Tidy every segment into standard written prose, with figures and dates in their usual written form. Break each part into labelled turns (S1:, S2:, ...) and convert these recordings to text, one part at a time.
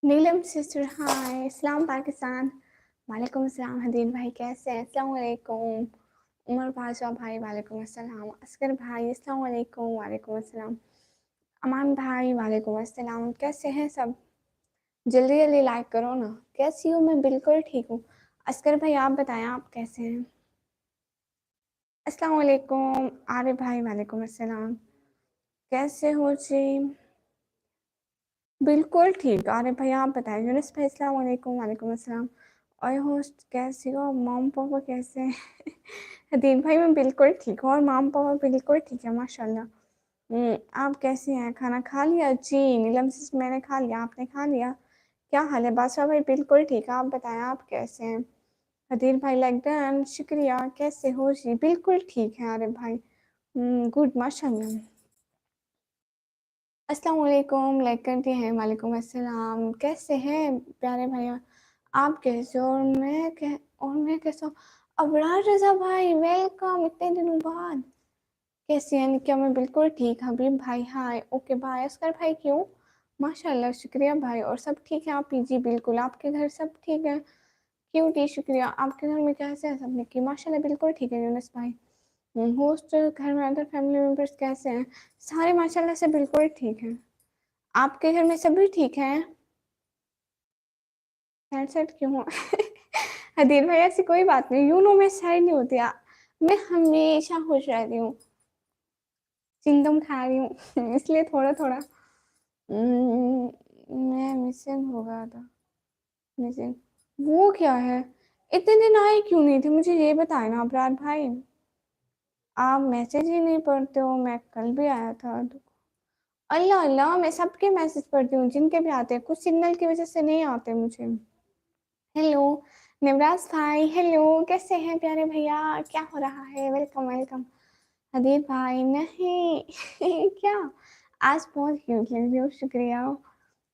S1: नीलम sister हाय इस्लाम पाकिस्तान। वालेकुम अस्सलाम हदीन भाई कैसे हैं? अस्सलाम वालेकुम। उमर बादशाह भाई वालेकुम अस्सलाम। असगर भाई अस्सलाम वालेकुम। वालेकुम अस्सलाम। अमान भाई वालेकुम अस्सलाम। कैसे हैं सब? जल्दी जल्दी लाइक करो ना। कैसी हूँ मैं? बिल्कुल ठीक हूँ। असगर भाई आप बताएं आप कैसे हैं? अस्सलाम वालेकुम। आरिफ भाई वालेकुम अस्सलाम। कैसे हो जी? बिल्कुल ठीक। आरिफ भाई आप बताएं। यूनुस भाई अस्सलाम वालेकुम। वालेकुम अस्सलाम। और होस्ट कैसी हो? मॉम पापा कैसे हैं? हदीन भाई मैं बिल्कुल ठीक हूँ और मॉम पापा बिल्कुल ठीक है माशाल्लाह। आप कैसी हैं? खाना खा लिया जी? नीलम से मैंने खा लिया, आपने खा लिया? क्या हाल है? बादशाह भाई बिल्कुल ठीक है। आप बताएं आप कैसे हैं? हदीर भाई लाइक डन शुक्रिया। कैसे हो जी? बिल्कुल ठीक है आरिफ भाई। गुड माशाल्लाह। अस्सलाम वालेकुम। लाइक कर दिए हैं। वालेकुम अस्सलाम। कैसे हैं प्यारे भैया? आप कैसे हो? और मैं कैसा हूँ? अबरार रजा भाई वेलकम इतने दिनों बाद। कैसे हैं? क्या मैं बिल्कुल ठीक। हबीब भाई हाय। ओके भाई। असगर भाई क्यों? माशाल्लाह शुक्रिया भाई। और सब ठीक है? आप जी बिल्कुल। आपके घर सब ठीक है? क्यों जी शुक्रिया। आपके घर में कैसे है सब? निकी माशाल्लाह बिल्कुल ठीक है। यूनुस भाई होस्ट घर में अदर फैमिली मेम्बर्स कैसे हैं? सारे माशाल्लाह से बिल्कुल ठीक हैं। आपके घर में सभी ठीक हैं? हेडसेट क्यों? हदीर भाई ऐसी कोई बात नहीं। यू नो मैं सैड नहीं होती। मैं हमेशा खुश रहती हूँ। चिंगम खा रही हूँ इसलिए थोड़ा थोड़ा मैं मिसिंग हो गया था। मिसिंग वो क्या है? इतने दिन आए क्यों नहीं थे? मुझे ये बताए ना अपराध भाई। आप मैसेज ही नहीं पढ़ते हो। मैं कल भी आया था तो अल्लाह अल्लाह मैं सबके मैसेज पढ़ती हूँ जिनके भी आते हैं। कुछ सिग्नल की वजह से नहीं आते मुझे। हेलो निवराज भाई। हेलो कैसे हैं प्यारे भैया? क्या हो रहा है? Welcome welcome. हदीर भाई नहीं क्या? आज बहुत क्यूट लग रही हो। शुक्रिया।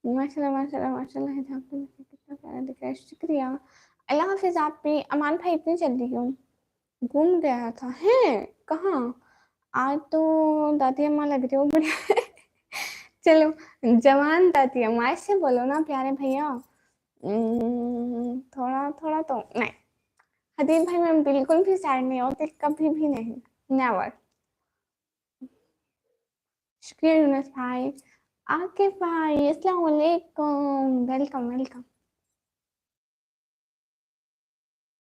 S1: माशाल्लाह माशाल्लाह माशाल्लाह। हिजाब तो मुझे कितना प्यारा दिख रहा है। शुक्रिया। अल्लाह हाफिज। आप भी अमान भाई इतनी जल्दी क्यों? घूम गया था है? कहाँ? आज तो दादी अम्मा लग रही हो बड़ी चलो जवान दादी अम्मा ऐसे बोलो ना प्यारे भैया। थोड़ा थोड़ा तो नहीं। हदीर भाई मैं बिल्कुल भी सैड नहीं होती कभी भी नहीं। नेवर। शुक्रिया यूनुस भाई। आकिफ भाई अस्सलाम वालेकुम। Welcome welcome.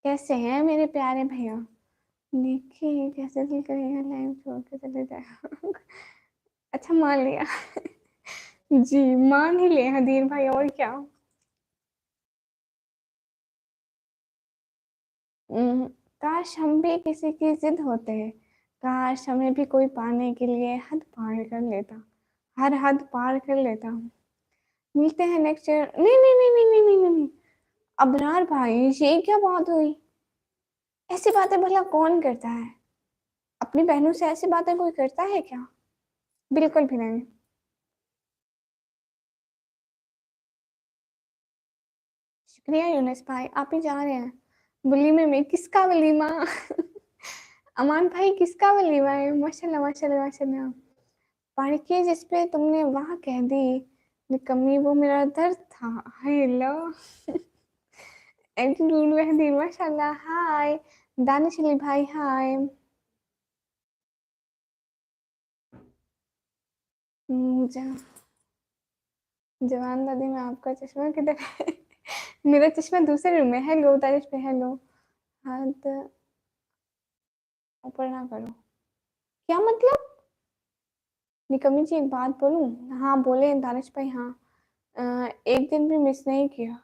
S1: कैसे हैं मेरे प्यारे भैया? देखिए कैसे दिल करेगा लाइव छोड़ के चले जाए अच्छा मान लिया जी मान ही ले हदीर भाई और क्या। हम्म, काश हम भी किसी की जिद होते हैं। काश हमें भी कोई पाने के लिए हद पार कर लेता। हर हद पार कर लेता। मिलते हैं नेक्स्ट ईयर। नहीं नहीं नहीं नहीं नहीं नहीं नहीं नहीं। अबरार भाई ये क्या बात हुई? ऐसी बातें भला कौन करता है? अपनी बहनों से ऐसी बातें कोई करता है क्या? बिल्कुल भी नहीं। शुक्रिया यूनुस भाई। आप ही जा रहे हैं वलीमे में? किसका वलीमा? अमान भाई किसका वलीमा है? माशाल्लाह माशाल्लाह माशाल्लाह। पढ़ के जिस पे तुमने वाह कह दी निकम्मी वो मेरा दर्द था। हेलो एटीट्यूड मेहंदी माशाल्लाह। हाय दानिश अली भाई हाय। जवान दादी में आपका चश्मा किधर है? मेरा चश्मा दूसरे रूम में। हेलो दानिश पे हेलो। हाथ ऊपर ना करो। क्या मतलब? निकम्मी जी एक बात बोलूं? हाँ बोले दानिश भाई हाँ। एक दिन भी मिस नहीं किया।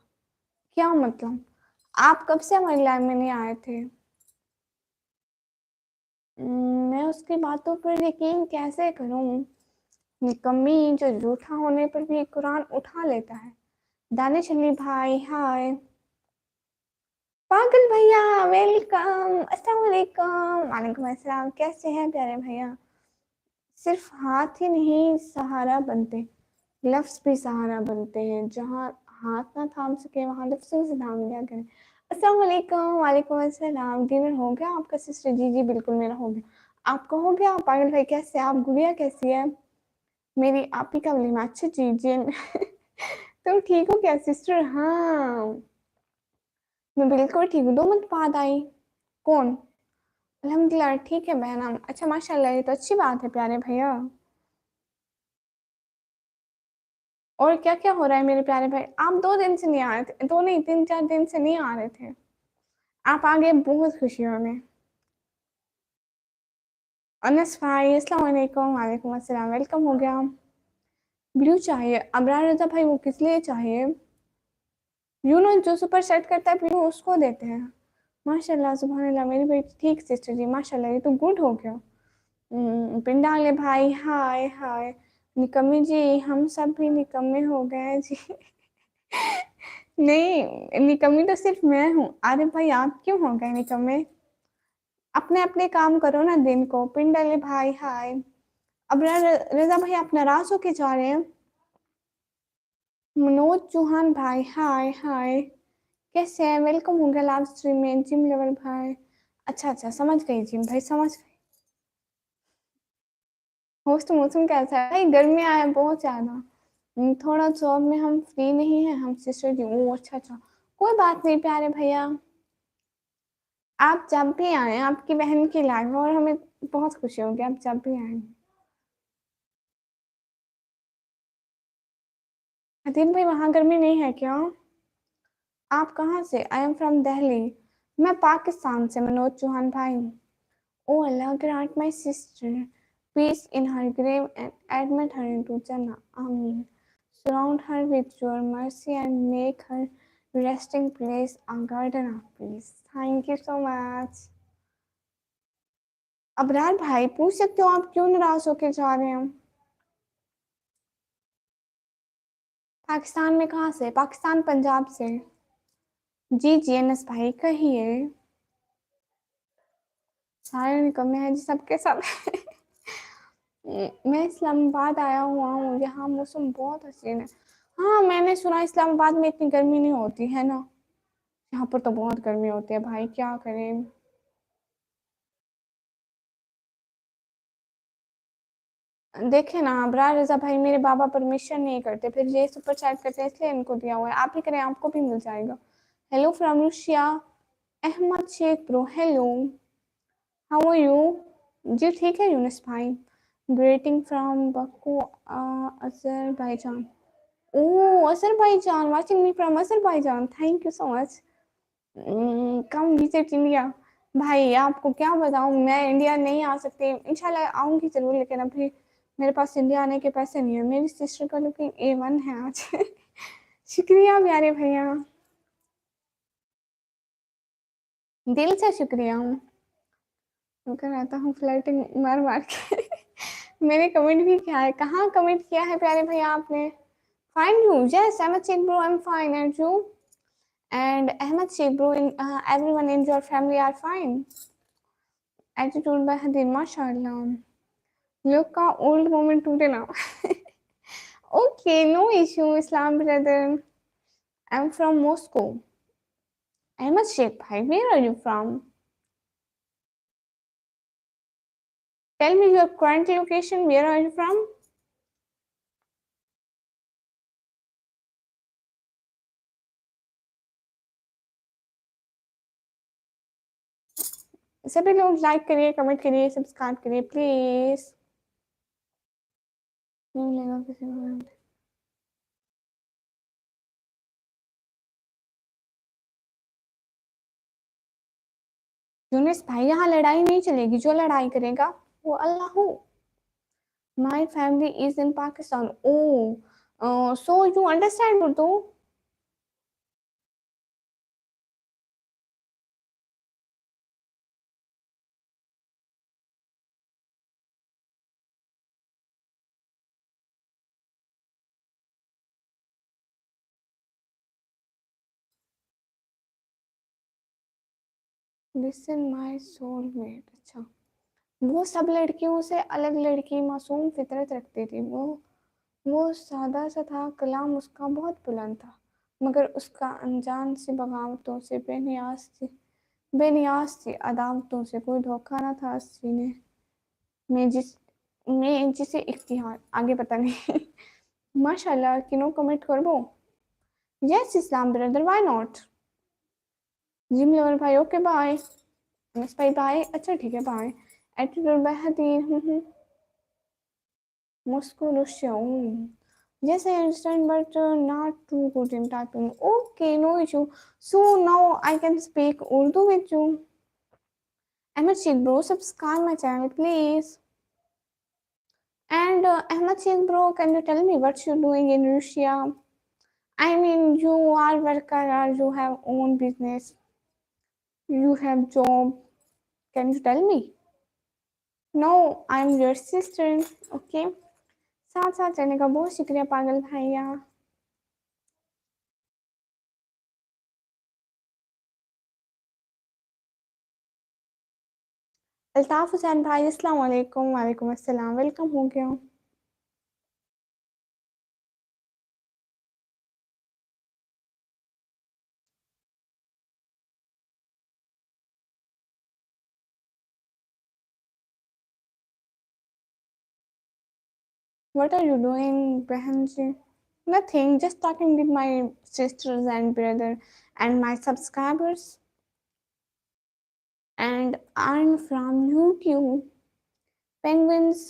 S1: क्या मतलब? आप कब से हमारी लाइफ में नहीं आए थे? मैं उसकी बातों पर यकीन कैसे करूं? निकम्मी जो रूठा होने पर भी कुरान उठा लेता है। दानिश अली भाई हाय। पागल भैया वेलकम। अस्सलाम वालेकुम। वालेकुम अस्सलाम। कैसे हैं प्यारे भैया? सिर्फ हाथ ही नहीं सहारा बनते, लफ्ज भी सहारा बनते हैं। जहाँ हाथ ना थाम सके वहां लफ्जों से थाम लिया करें। अस्सलाम वालेकुम। वालेकुम अस्सलाम। डिनर हो गया आपका सिस्टर? जी जी बिल्कुल मेरा हो गया। आपका हो गया? पागल भाई कैसे? आप गुड़िया कैसी है? मेरी आप ही का वलीमा? अच्छा जी जी तुम ठीक हो क्या सिस्टर? हाँ, मैं बिल्कुल ठीक हूँ। 2 मंथ बाद आई। कौन? अल्हम्दुलिल्लाह ठीक है बहन हम। अच्छा माशाल्लाह, ये तो अच्छी बात है प्यारे भैया। और क्या-क्या हो रहा है मेरे प्यारे भाई? आप 2 दिन से नहीं आ रहे थे। 2 नहीं 3-4 दिन से नहीं आ रहे थे। आप आ गए, बहुत खुशी हुई हमें। अनस भाई अस्सलाम वालेकुम। वालेकुम अस्सलाम। वेलकम हो गया। ब्लू चाहिए। अबरार रज़ा भाई वो किस लिए चाहिए? यू नो जो सुपर सेट करता है ब्लू उसको देते हैं। माशाल्लाह सुभान अल्लाह मेरी बेटी। ठीक सिस्टर जी माशाल्लाह, ये तो गुड हो गया। पिंडाले भाई हाय हाय। निकम्मी जी हम सब भी निकम्मे हो गए जी। नहीं निकम्मी तो सिर्फ मैं हूँ। अरे भाई आप क्यों हो गए निकम्मे? अपने अपने काम करो ना दिन को। पिंडाले भाई हाय। अब रजा भाई आप नाराज होके जा रहे हैं? मनोज चौहान भाई हाय हाय। कैसे हैं? वेलकम हो गया लाइव स्ट्रीम में। जिम लेवल भाई। अच्छा अच्छा समझ गई जिम भाई, समझ गई। होस्ट मौसम कैसा है भाई? गर्मी आया बहुत ज्यादा। थोड़ा जॉब में हम फ्री नहीं है हम सिस्टर जी। ओ अच्छा अच्छा, कोई बात नहीं प्यारे भैया। आप जब भी आए आपकी बहन की लाइव और हमें बहुत खुशी होगी आप जब भी आए। अतीन भाई वहां गर्मी नहीं है क्या? आप कहाँ से? आई एम फ्रॉम दिल्ली। मैं पाकिस्तान से। मनोज चौहान भाई। ओ अल्लाह grant my sister peace in her grave and admit her into Jannah. Amen. Surround her with your mercy and make her resting place a garden of peace. Thank you so much. Abrar भाई पूछ सकते हो आप क्यों नाराज होके जा रहे हैं? पाकिस्तान में कहाँ से? पाकिस्तान पंजाब से। जी जी अनस भाई कहिए। सारे निकम्मे हैं जी सबके सब। मैं इस्लामाबाद आया हुआ हूँ, यहाँ मौसम बहुत हसीन है। हाँ मैंने सुना इस्लामाबाद में इतनी गर्मी नहीं होती है ना। यहाँ पर तो बहुत गर्मी होती है भाई, क्या करें। देखे ना अबरार रजा भाई मेरे बाबा परमिशन नहीं करते, फिर ये सुपर चैट करते हैं इसलिए इनको दिया हुआ है। आप ही करें आपको भी मिल जाएगा। Hello from Russia. Ahmed Sheikh bro hello. How are you? जी ठीक है यूनिस भाई। Greeting from Baku Azerbaijan. Oh Azerbaijan, watching me from Azerbaijan, thank you so much. Come visit India. भाई आपको क्या बताऊं, मैं इंडिया नहीं आ सकती। इंशाल्लाह आऊंगी जरूर लेकिन अभी मेरे पास इंडिया आने के पैसे नहीं है। मेरी सिस्टर का लुकिंग A1 है आज। शुक्रिया प्यारे भैया, दिल से शुक्रिया। कर रहता हूँ फ्लर्टिंग मार मार के। मैंने कमेंट भी किया है। कहाँ कमेंट किया है प्यारे भैया आपने? Fine you yes Ahmed Sheikh bro I am fine and you? And Ahmed Sheikh bro in everyone in your family are fine? Attitude by हदीन माशाल्लाह। Look का old moment today now. Okay, no issue, Islam brother. I'm from Moscow. Ahmed Sheikh bhai, where are you from? Tell me your current location. Where are you from? सभी लोग like करिए, comment करिए, subscribe करिए please. नहीं लगा किसी को। यूनिस भाई यहाँ लड़ाई नहीं चलेगी, जो लड़ाई करेगा वो अल्लाह। My family is in Pakistan. Oh so you understand Urdu? Listen my soulmate. अच्छा, वो सब लड़कियों से अलग लड़की मासूम फितरत रखती थी। वो सादा सा था, कलाम उसका बहुत बुलंद था, मगर उसका अनजान सी बगावतों से बेनियाज थी अदावतों से कोई धोखा न था सीने में जिसे इख्तियार आगे पता नहीं। माशाल्लाह किनो कमेंट करबो। यस इस्लाम brother, why not. Gym lover भाई, ओके बाय। एमएस भाई बाय, अच्छा ठीक है बाय। एटीट्यूड बाय हदीर, Moscow Russia. Yes, I understand, but not too good in typing. Okay, no issue. So now I can speak Urdu with you. Ahmed Sheikh bro, subscribe my channel, please. And Ahmed Sheikh bro, can you tell me what you're doing in Russia? I mean, you are worker or you have own business, you have job. Can you tell me? No, I'm your sister. Okay. साथ साथ रहने का बहुत शुक्रिया पागल भैया। अल्ताफ हुसैन भाई, अस्सलाम वालेकुम। वालेकुम अस्सलाम, वेलकम हो गया। What are you doing, Behanji? Nothing, just talking with my sisters and brother and my subscribers. And I'm from YouTube. Penguins,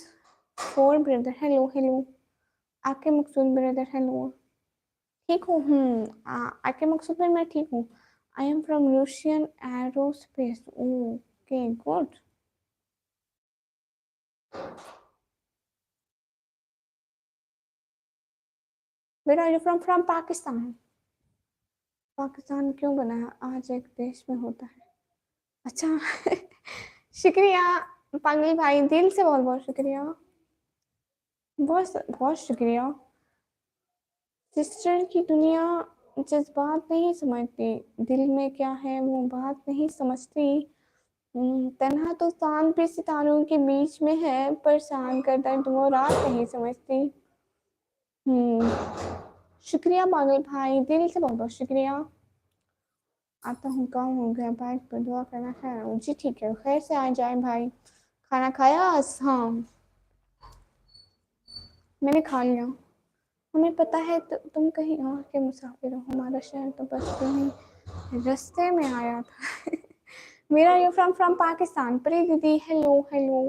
S1: four brother. Hello, hello. आके मकसूद ब्रदर, हेलो। ठीक हूँ। आके मकसूद में मैं ठीक हूँ। I am from Russian aerospace. Okay, good. Where are you from Pakistan. Pakistan क्यों बना है, आज एक देश में होता है। अच्छा शुक्रिया पागल भाई, दिल से बहुत बहुत शुक्रिया। बहुत बहुत शुक्रिया। सिस्टर की दुनिया जज्बात नहीं समझती, दिल में क्या है वो बात नहीं समझती। तन्हा तो चांद भी सितारों के बीच में है, परेशान कर दर्द वो रात नहीं समझती। हम्म, शुक्रिया पागल भाई, दिल से बहुत बहुत शुक्रिया। आता हूँ, काम हो गया, बाइक पर दुआ करना है जी, ठीक है, खैर से आ जाए भाई। खाना खाया? हाँ, मैंने खा लिया। हमें पता है तुम कहीं और के मुसाफिर हो, हमारा शहर तो बस तुम्हें रास्ते में आया था मेरा यू फ्रॉम पाकिस्तान। परी दीदी, hello hello.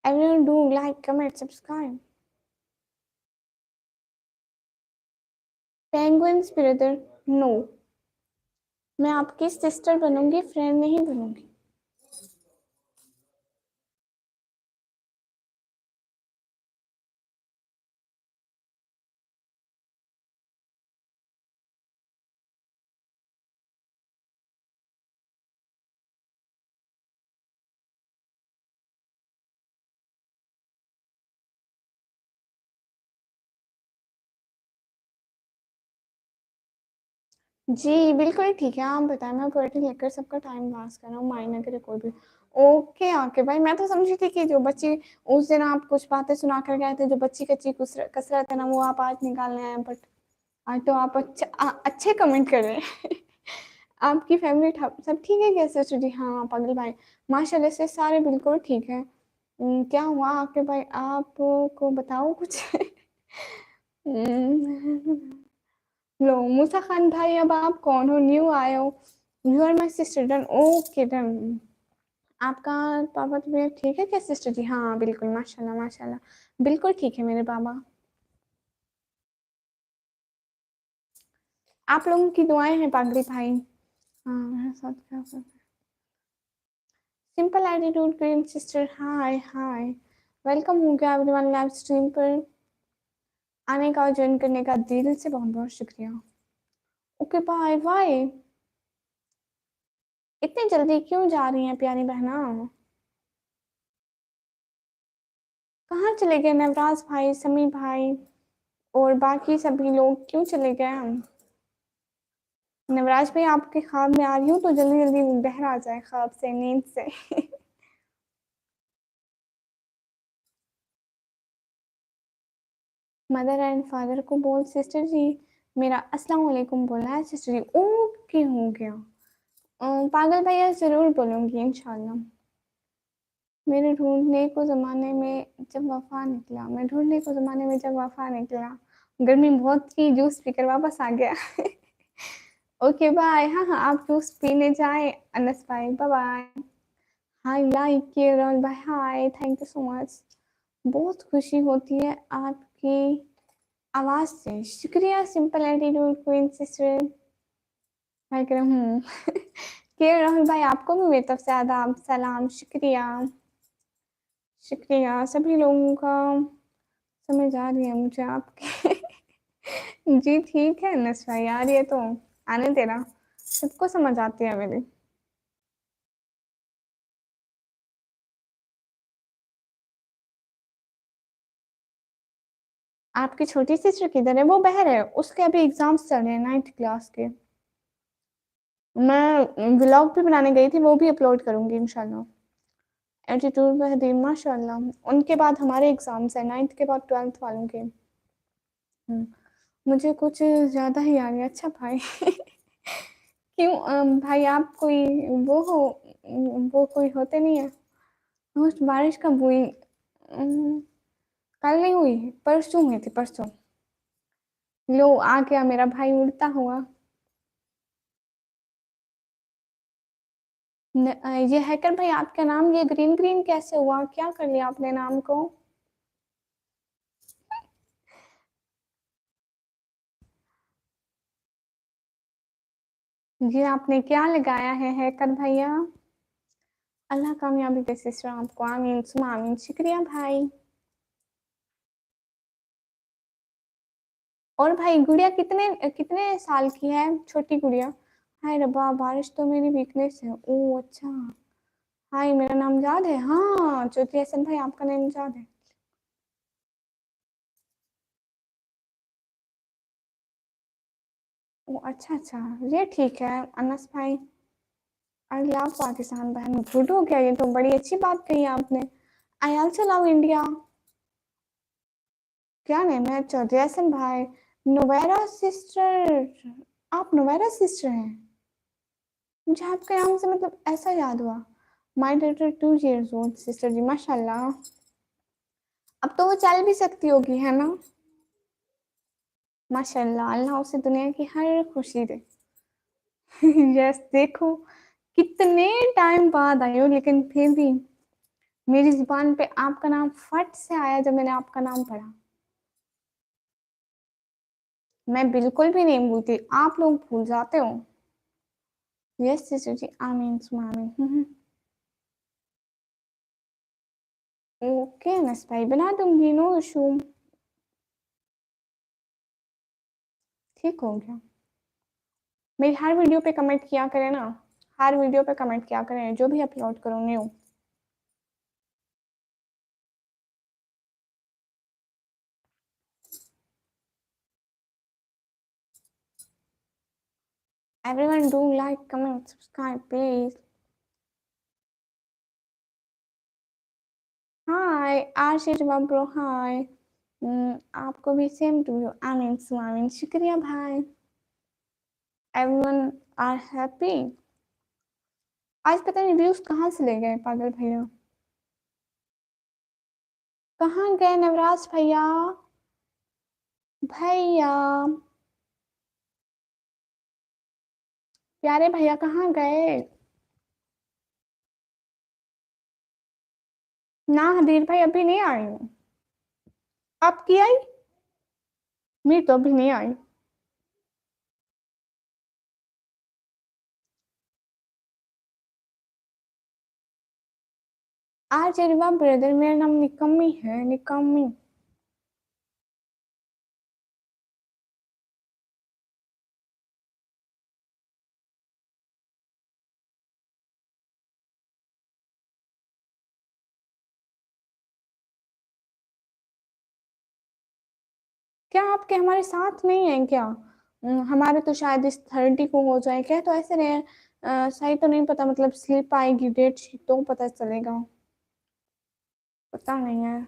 S1: Everyone do like comment subscribe. Penguins brother, no, मैं आपकी सिस्टर बनूंगी, फ्रेंड नहीं बनूंगी। जी बिल्कुल ठीक है, आप बताएं, मैं पोएट्री लेकर सबका टाइम पास कर रहा हूँ, मायने ना करे कोई भी। ओके आके भाई, मैं तो समझी थी कि जो बच्ची उस दिन आप कुछ बातें सुना कर गए थे, जो बच्ची कच्ची कसरत है ना, वो आप आज निकालने आए, बट आज तो आप अच्छे कमेंट कर रहे हैं आपकी फैमिली सब ठीक है कैसे? जी हाँ पागल भाई, माशाल्लाह से सारे बिल्कुल ठीक है। क्या हुआ आपके भाई, आपको बताओ कुछ लो मूसा खान भाई, अब आप कौन हो, न्यू आए हो? You are my sister, done, okay done. आपका पापा तबीयत ठीक है क्या सिस्टर जी? हाँ बिल्कुल, माशाल्लाह माशाल्लाह, बिल्कुल ठीक है मेरे पापा। आप लोगों की दुआएं हैं पागली भाई। हाँ, मेरे साथ क्या होता है? सिंपल एटीट्यूड ग्रीन सिस्टर, हाय हाय, वेलकम हो गया एवरीवन लाइव स्ट्रीम पर आने का और ज्वाइन करने का, दिल से बहुत बहुत शुक्रिया। Okay bye bye. इतनी जल्दी क्यों जा रही हैं प्यारी बहना? कहाँ चले गए नवराज भाई, समी भाई और बाकी सभी लोग क्यों चले गए? नवराज भाई, आपके ख्वाब में आ रही हूँ तो जल्दी जल्दी बहर आ जाए ख्वाब से, नींद से मदर एंड फादर को बोल सिस्टर जी, मेरा अस्सलाम वालेकुम बोलना है सिस्टर जी। ओके हो गया। पागल भैया जरूर बोलूंगी इंशाल्लाह। मेरे ढूंढने को ज़माने में जब वफ़ा निकला, मैं ढूंढने को ज़माने में जब वफ़ा निकला, गर्मी बहुत थी, जूस पीकर वापस आ गया। Okay bye. हाँ, हाँ, आप जूस पीने जाएँ अनस भाई, bye bye. I like Kerala, bye hi, thank you so much. बहुत खुशी होती है आपकी आवाज़ से। शुक्रिया सिंपल एटीट्यूड क्वीन सिस्टर। मैं कह रहा हूँ। के राहुल भाई आपको भी मेरी तरफ से आदाब, सलाम, शुक्रिया। शुक्रिया, सभी लोगों का समझ आ रही है मुझे आपकी। जी ठीक है अनस भाई, आ रही है तो आने देना, सबको समझ आती है मेरी। आपकी छोटी सिस्टर किधर है? वो बाहर है, उसके अभी एग्जाम्स चल रहे हैं 9th क्लास के। मैं व्लॉग भी बनाने गई थी, वो भी अपलोड करूंगी इंशाल्लाह। एटीट्यूड बेहतरीन माशाल्लाह। उनके बाद हमारे एग्जाम्स है 9th के बाद 12th वालों के। मुझे कुछ ज़्यादा ही आ गया। अच्छा भाई। क्यों भाई आप कोई वो हो, वो कोई होते नहीं है? रोज बारिश कब हुई? कल नहीं हुई, परसों हुई थी, परसों। लो आ गया मेरा भाई उड़ता हुआ। ये हैकर भाई आपका नाम ये ग्रीन ग्रीन कैसे हुआ? क्या कर लिया आपने नाम को? जी आपने क्या लगाया है हैकर भैया? अल्लाह कामयाबी दे सिस्टर आपको, आमीन सुमा आमीन। शुक्रिया भाई। और भाई गुड़िया कितने कितने साल की है, छोटी गुड़िया? हाय रब्बा, बारिश तो मेरी वीकनेस है। ओह अच्छा। हाय मेरा नाम याद है? हाँ ज्योति हसन भाई आपका नाम याद है। ओह अच्छा अच्छा, ये ठीक है अनस भाई। आई लव पाकिस्तान बहन, गुड हो गया, ये तो बड़ी अच्छी बात कही आपने। I also love India. क्या नेम है? चौधरी हसन भाई। नोवेरा सिस्टर, आप नोवेरा सिस्टर हैं? मुझे आपके नाम से मतलब ऐसा याद हुआ। My daughter 2 years old sister ji, माशाल्लाह। अब तो वो चल भी सकती होगी है ना? माशाल्लाह, अल्लाह उसे दुनिया की हर खुशी दे। यस देखो, कितने टाइम बाद आई हो, लेकिन फिर भी मेरी जुबान पे आपका नाम फट से आया जब मैंने आपका नाम पढ़ा। मैं बिल्कुल भी नहीं भूलती, आप लोग भूल जाते हो। यस सिस्टर जी, आमीन सुमा आमीन। ओके अनस भाई, बना दूंगी, नो इशू। ठीक हो गया। मेरी हर वीडियो पे कमेंट किया करें ना, हर वीडियो पे कमेंट किया करें जो भी अपलोड करूँ new. Everyone do like comment subscribe please. Hi Ashish बाबू, हाय। आपको भी सेम टू यू, आमीन सुआमीन। शुक्रिया भाई। Everyone are happy. आज पता नहीं व्यूज कहाँ से ले गए पागल भैया। कहाँ गए नवराज भैया? भैया, प्यारे भैया कहाँ गए? ना हदीर भाई अभी नहीं आई हूँ। आपकी आई? मेरी तो अभी नहीं आई। आज अरबा ब्रदर, मेरा नाम निकम्मी है, निकम्मी। क्या आपके हमारे साथ नहीं है क्या? हमारे तो शायद इस 30 को हो जाए, क्या तो ऐसे रहे। सही तो नहीं पता, मतलब स्लिप आएगी डेट शीट तो पता चलेगा। पता नहीं है।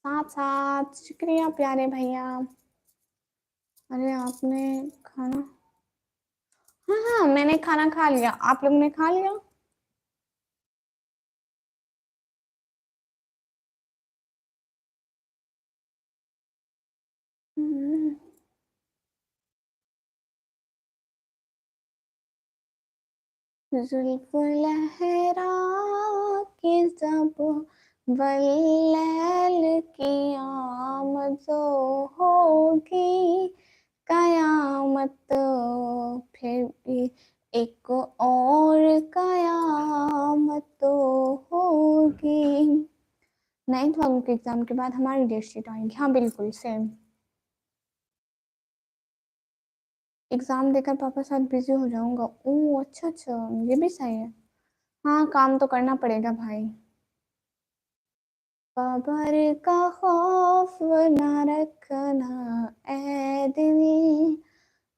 S1: साथ साथ शुक्रिया प्यारे भैया। अरे आपने खाना? हाँ हाँ मैंने खाना खा लिया, आप लोग ने खा लिया? जुल्फ लहरा के जब वल्लैल की आमद होगी, कयामत फिर भी एक और कयामत होगी। 9th वालों के एग्जाम के बाद हमारी डेट शीट आएगी। हाँ बिल्कुल सेम। एग्जाम देकर पापा साथ बिजी हो जाऊंगा। ओह अच्छा अच्छा, ये भी सही है। हाँ काम तो करना पड़ेगा भाई। कबर का खौफ न रखना ए दिल,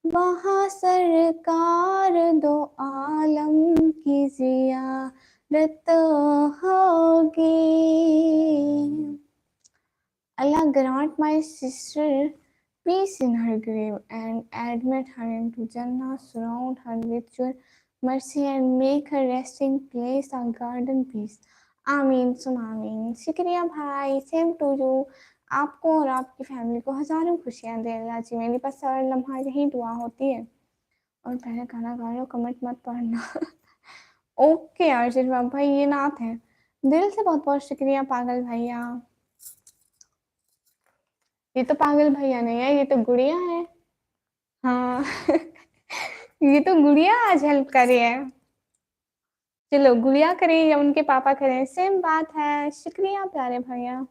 S1: वहाँ सरकार दो आलम की जियारत होगी। Allah grant my sister peace in her grave and admit her into Jannah, surround her with your mercy and make her resting place a garden peace. आमीन सुम आमीन। शुक्रिया भाई, सेम टू यू। आपको और आपकी फैमिली को हजारों खुशियां दे अल्लाह जी। मेरे पास हर लम्हा यही दुआ होती है। और पहले खाना खा लो, कमेंट मत पढ़ना। ओके आशीर्वाद भाई, ये नात है। दिल से बहुत बहुत शुक्रिया पागल भैया। ये तो पागल भैया नहीं है, ये तो गुड़िया है। हाँ। ये तो गुड़िया आज हेल्प कर रही है। चलो गुड़िया करें या उनके पापा करें, सेम बात है। शुक्रिया प्यारे भैया।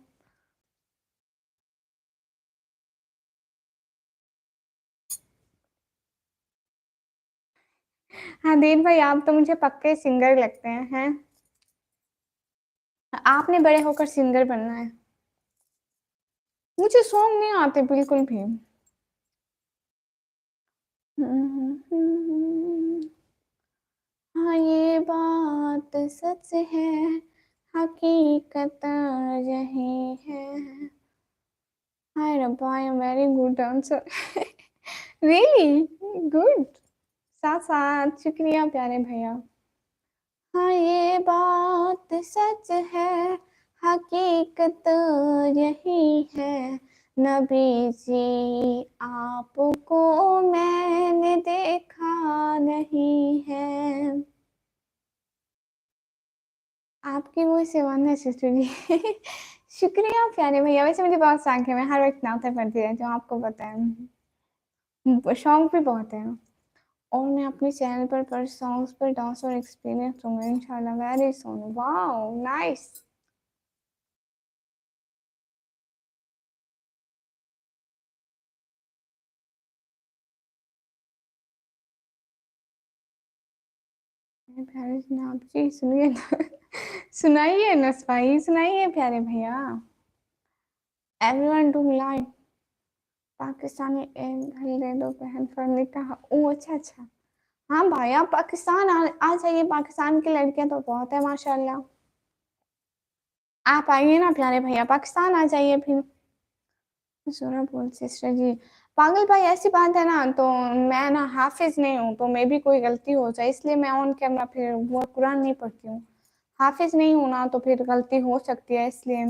S1: हाँ दीन भाई, आप तो मुझे पक्के सिंगर लगते हैं। आपने बड़े होकर सिंगर बनना है। मुझे सॉन्ग नहीं आते बिल्कुल भी। हाँ ये बात सच है, हकीकत यही है। हाय रब्बा, I am very good dancer. Really good. साथ साथ शुक्रिया प्यारे भैया। हाँ ये बात सच है, हकीकत यही है। नबी जी आपको मैंने देखा नहीं है। आपकी वो सेवाना सिस्टर जी। शुक्रिया प्यारे भैया। वैसे मुझे बहुत शौक है, मैं हर वक्त नाते पढ़ती रहती हूँ, आपको पता है। शौक भी बहुत है। और मैं अपने चैनल पर सॉन्ग्स पर डांस और एक्सपीरियंस दूंगा इंशाल्लाह वेरी सून। Wow nice. प्यारे जनाब जी सुनिए ना। सुनाइए नसवाई, सुनाइए प्यारे भैया। एवरीवन डू लाइक पाकिस्तानी एक घर ले दो बहन फरनी कहा। ओ अच्छा अच्छा। हाँ भाई आप पाकिस्तान आ जाइए, पाकिस्तान की लड़कियां तो बहुत है माशाल्लाह। आप आइए ना प्यारे भैया, पाकिस्तान आ जाइए फिर। जोरा बोल सिस्टर जी। पागल भाई ऐसी बात है ना, तो मैं ना हाफिज नहीं हूँ, तो मे भी कोई गलती हो जाए, इसलिए मैं ऑन कैमरा फिर वो कुरान नहीं पढ़ती हूँ। हाफिज नहीं हूं ना, तो फिर गलती हो सकती है, इसलिए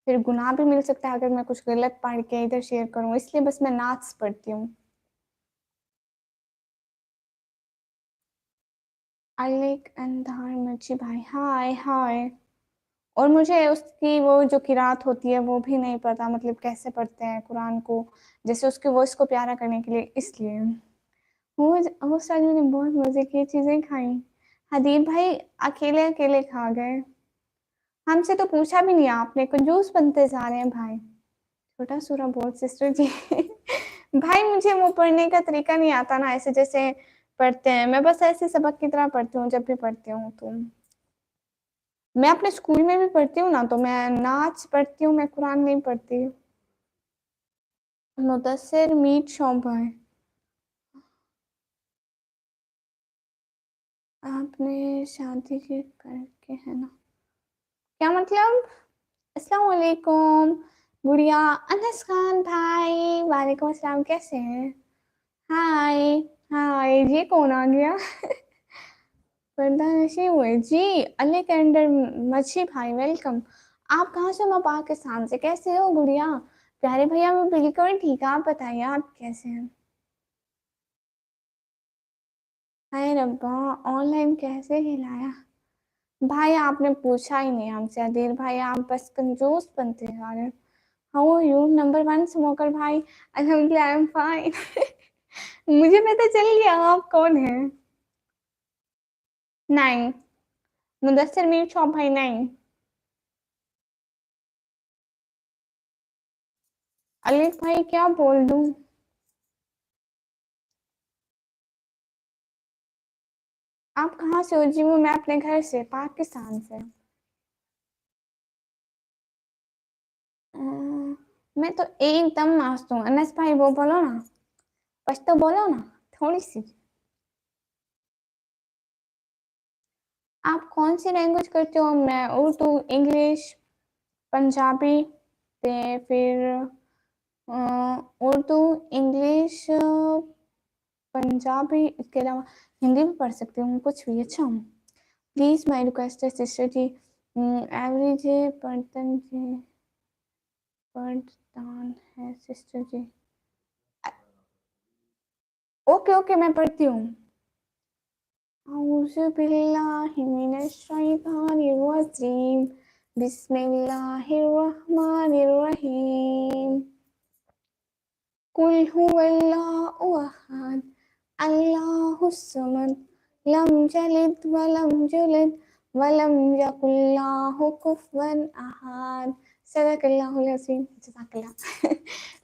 S1: फिर गुनाह भी मिल सकता है अगर मैं कुछ गलत पढ़ के इधर शेयर करूँ, इसलिए बस मैं नाच पढ़ती हूँ। अलिक अंधार मच्छी भाई, हाय हाय। और मुझे उसकी वो जो किरात होती है वो भी नहीं पता, मतलब कैसे पढ़ते हैं कुरान को, जैसे उसकी वॉइस को प्यारा करने के लिए, इसलिए वो सारी मैंने बहुत मजे की चीजें खाई। हदीब भाई अकेले अकेले खा गए, हमसे तो पूछा भी नहीं आपने, कंजूस बनते जा रहे हैं भाई। छोटा सूरा बहुत सिस्टर जी। भाई मुझे वो पढ़ने का तरीका नहीं आता ना, ऐसे जैसे पढ़ते हैं, मैं बस ऐसे सबक की तरह पढ़ती हूँ जब भी पढ़ती हूँ तो। मैं अपने स्कूल में भी पढ़ती हूँ ना, तो मैं नाच पढ़ती हूँ, मैं कुरान नहीं पढ़ती। मुदस्सिर मीट शॉप है। आपने शादी के करके है ना, क्या मतलब? अस्सलाम वालेकुम गुड़िया। अनस खान भाई वालेकुम अस्सलाम, कैसे हैं? हाय। हाय ये कौन आ गया? पर्दा नशी हुए जी। अली कैंडर मच्छी भाई वेलकम। आप कहाँ से? मैं पाकिस्तान से। कैसे हो गुड़िया? प्यारे भैया मैं बिल्कुल ठीक है, आप बताइए आप कैसे हैं? हाय रब्बा, ऑनलाइन कैसे हिलाया। भाई आपने पूछा ही नहीं हमसे अधीर भाई, आप बस कंजूस बनते जा रहे हो। How are you number one smoker भाई। अल्हम्दुलिल्लाह आई एम फाइन। मुझे पता चल गया आप कौन है। नहीं, मुदस्सिर मीर शॉप भाई नहीं। अलीफ भाई क्या बोल दूं। आप कहाँ से हो जी। वो मैं अपने घर से, पाकिस्तान से। मैं तो एकदम मस्त हूँ। अनस भाई वो बोलो ना, पश्तो बोलो ना थोड़ी सी। आप कौन सी लैंग्वेज करते हो। मैं उर्दू, इंग्लिश, पंजाबी, फिर उर्दू, इंग्लिश, पंजाबी, इसके अलावा हिंदी भी पढ़ सकती हूँ कुछ भी। अच्छा, प्लीज माई रिक्वेस्ट है सिस्टर जी। एवरी जे पढ़तन जी पढ़तान है सिस्टर जी। ओके ओके मैं पढ़ती हूँ। औज़ु बिल्लाहि मिनश शैतानिर रजीम। बिस्मिल्लाहिर रहमानिर रहीम। कुल हुवल्लाहु अहद, अल्लाहुस समद, लम यलिद वलम यूलद वलम यकुल लहू कुफुवन अहद। सदकल्लाहुल अज़ीम। जज़ाकल्लाह।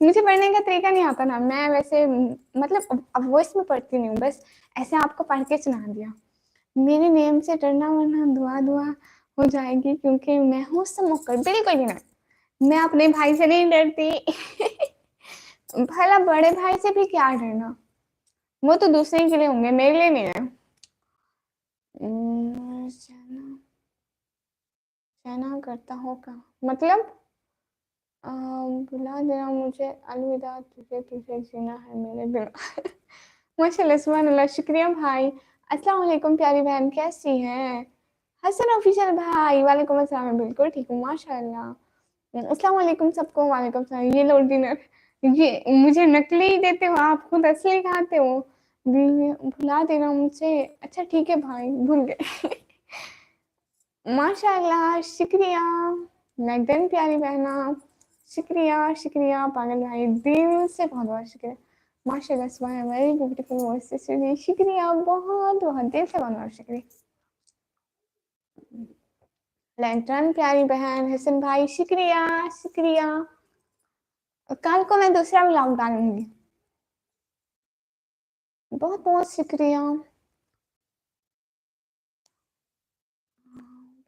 S1: मुझे पढ़ने का तरीका नहीं आता ना, मैं वैसे मतलब अब वॉइस में पढ़ती नहीं हूँ, बस ऐसे आपको पढ़ के सुना दिया। मेरे नेम से डरना वरना दुआ दुआ हो जाएगी, क्योंकि मैं हूँ स्मोकर। बिल्कुल भी नहीं, मैं अपने भाई से नहीं डरती। भला बड़े भाई से भी क्या डरना, वो तो दूसरे के लिए होंगे, मेरे लिए नहीं है। चना चना करता होगा मतलब बुला देना मुझे, अलविदा तुझे तुझे जीना है मेरे बिना। माशाल्लाह सुभान अल्लाह, शुक्रिया भाई। अस्सलाम वालेकुम प्यारी बहन, कैसी हैं। हसन ऑफिशियल भाई, वालेकुम अस्सलाम, बिल्कुल ठीक हूँ माशाल्लाह। अस्सलाम वालेकुम सबको, वालेकुम सलाम। ये लो डिनर। ये मुझे नकली ही देते हो, आप खुद असली खाते हो। भुला देना मुझे। अच्छा ठीक है भाई, भूल गए। माशाल्लाह शुक्रिया मैगदन प्यारी बहना। शुक्रिया शुक्रिया पागल भाई, दिल से बहुत बहुत शुक्रिया। माशाल्लाह सुभान अल्लाह, वेरी ब्यूटीफुल वॉइस। शुक्रिया बहुत बहुत दिल से बहुत बहुत शुक्रिया। लैंटर्न प्यारी बहन, हसन भाई शुक्रिया शुक्रिया। कल को मैं दूसरा व्लॉग डालूंगी। बहुत बहुत शुक्रिया।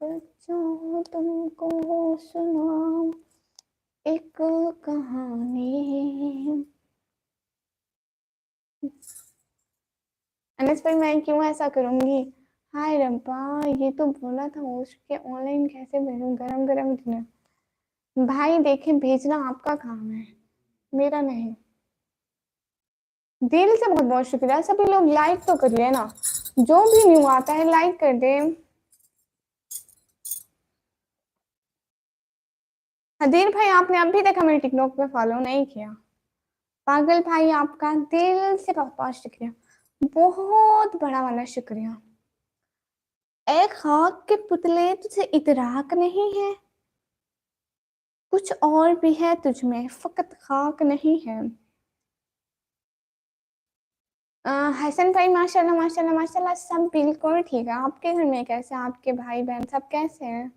S1: बच्चों तुमको सुनाऊं एक कहानी। अनस पर मैं क्यों ऐसा करूंगी। हाय रब्बा, ये तो बोला था उसके ऑनलाइन कैसे भेजूं गरम गरम डिनर। भाई देखें, भेजना आपका काम है, मेरा नहीं। दिल से बहुत बहुत शुक्रिया। सभी लोग लाइक तो करिए ना, जो भी न्यू आता है लाइक कर दे। हदीर भाई आपने अभी तक हमें टिकटॉक पे फॉलो नहीं किया। पागल भाई आपका दिल से बहुत बहुत शुक्रिया, बहुत बड़ा वाला शुक्रिया। ए खाक के पुतले, तुझे इदराक नहीं है, कुछ और भी है तुझ में, फकत खाक नहीं है। हसन भाई माशाल्लाह माशाल्लाह माशाल्लाह, सब बिल्कुल ठीक है। आपके घर में कैसे, आपके भाई बहन सब कैसे हैं।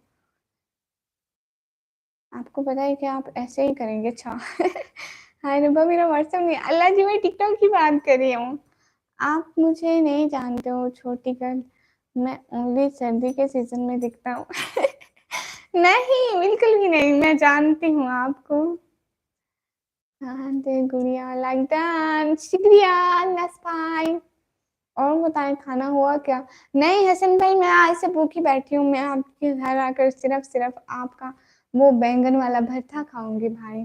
S1: आपको पता है कि आप ऐसे ही करेंगे। अच्छा। हाय रब्बा, मेरा व्हाट्सएप नहीं। अल्लाह जी, मैं टिकटॉक की बात कर रही हूँ। आप मुझे नहीं जानते हो छोटी गर्ल, मैं ओनली सर्दी के सीजन में दिखता हूँ। नहीं बिल्कुल भी नहीं, मैं जानती हूँ आपको। हाँ ते गुड़िया लाइक दैट, शुक्रिया नस भाई। और बताएं खाना हुआ क्या। नहीं हसन भाई, मैं आज से भूखी बैठी हूँ, मैं आपके घर आकर सिर्फ सिर्फ आपका वो बैंगन वाला भरता खाऊंगी भाई।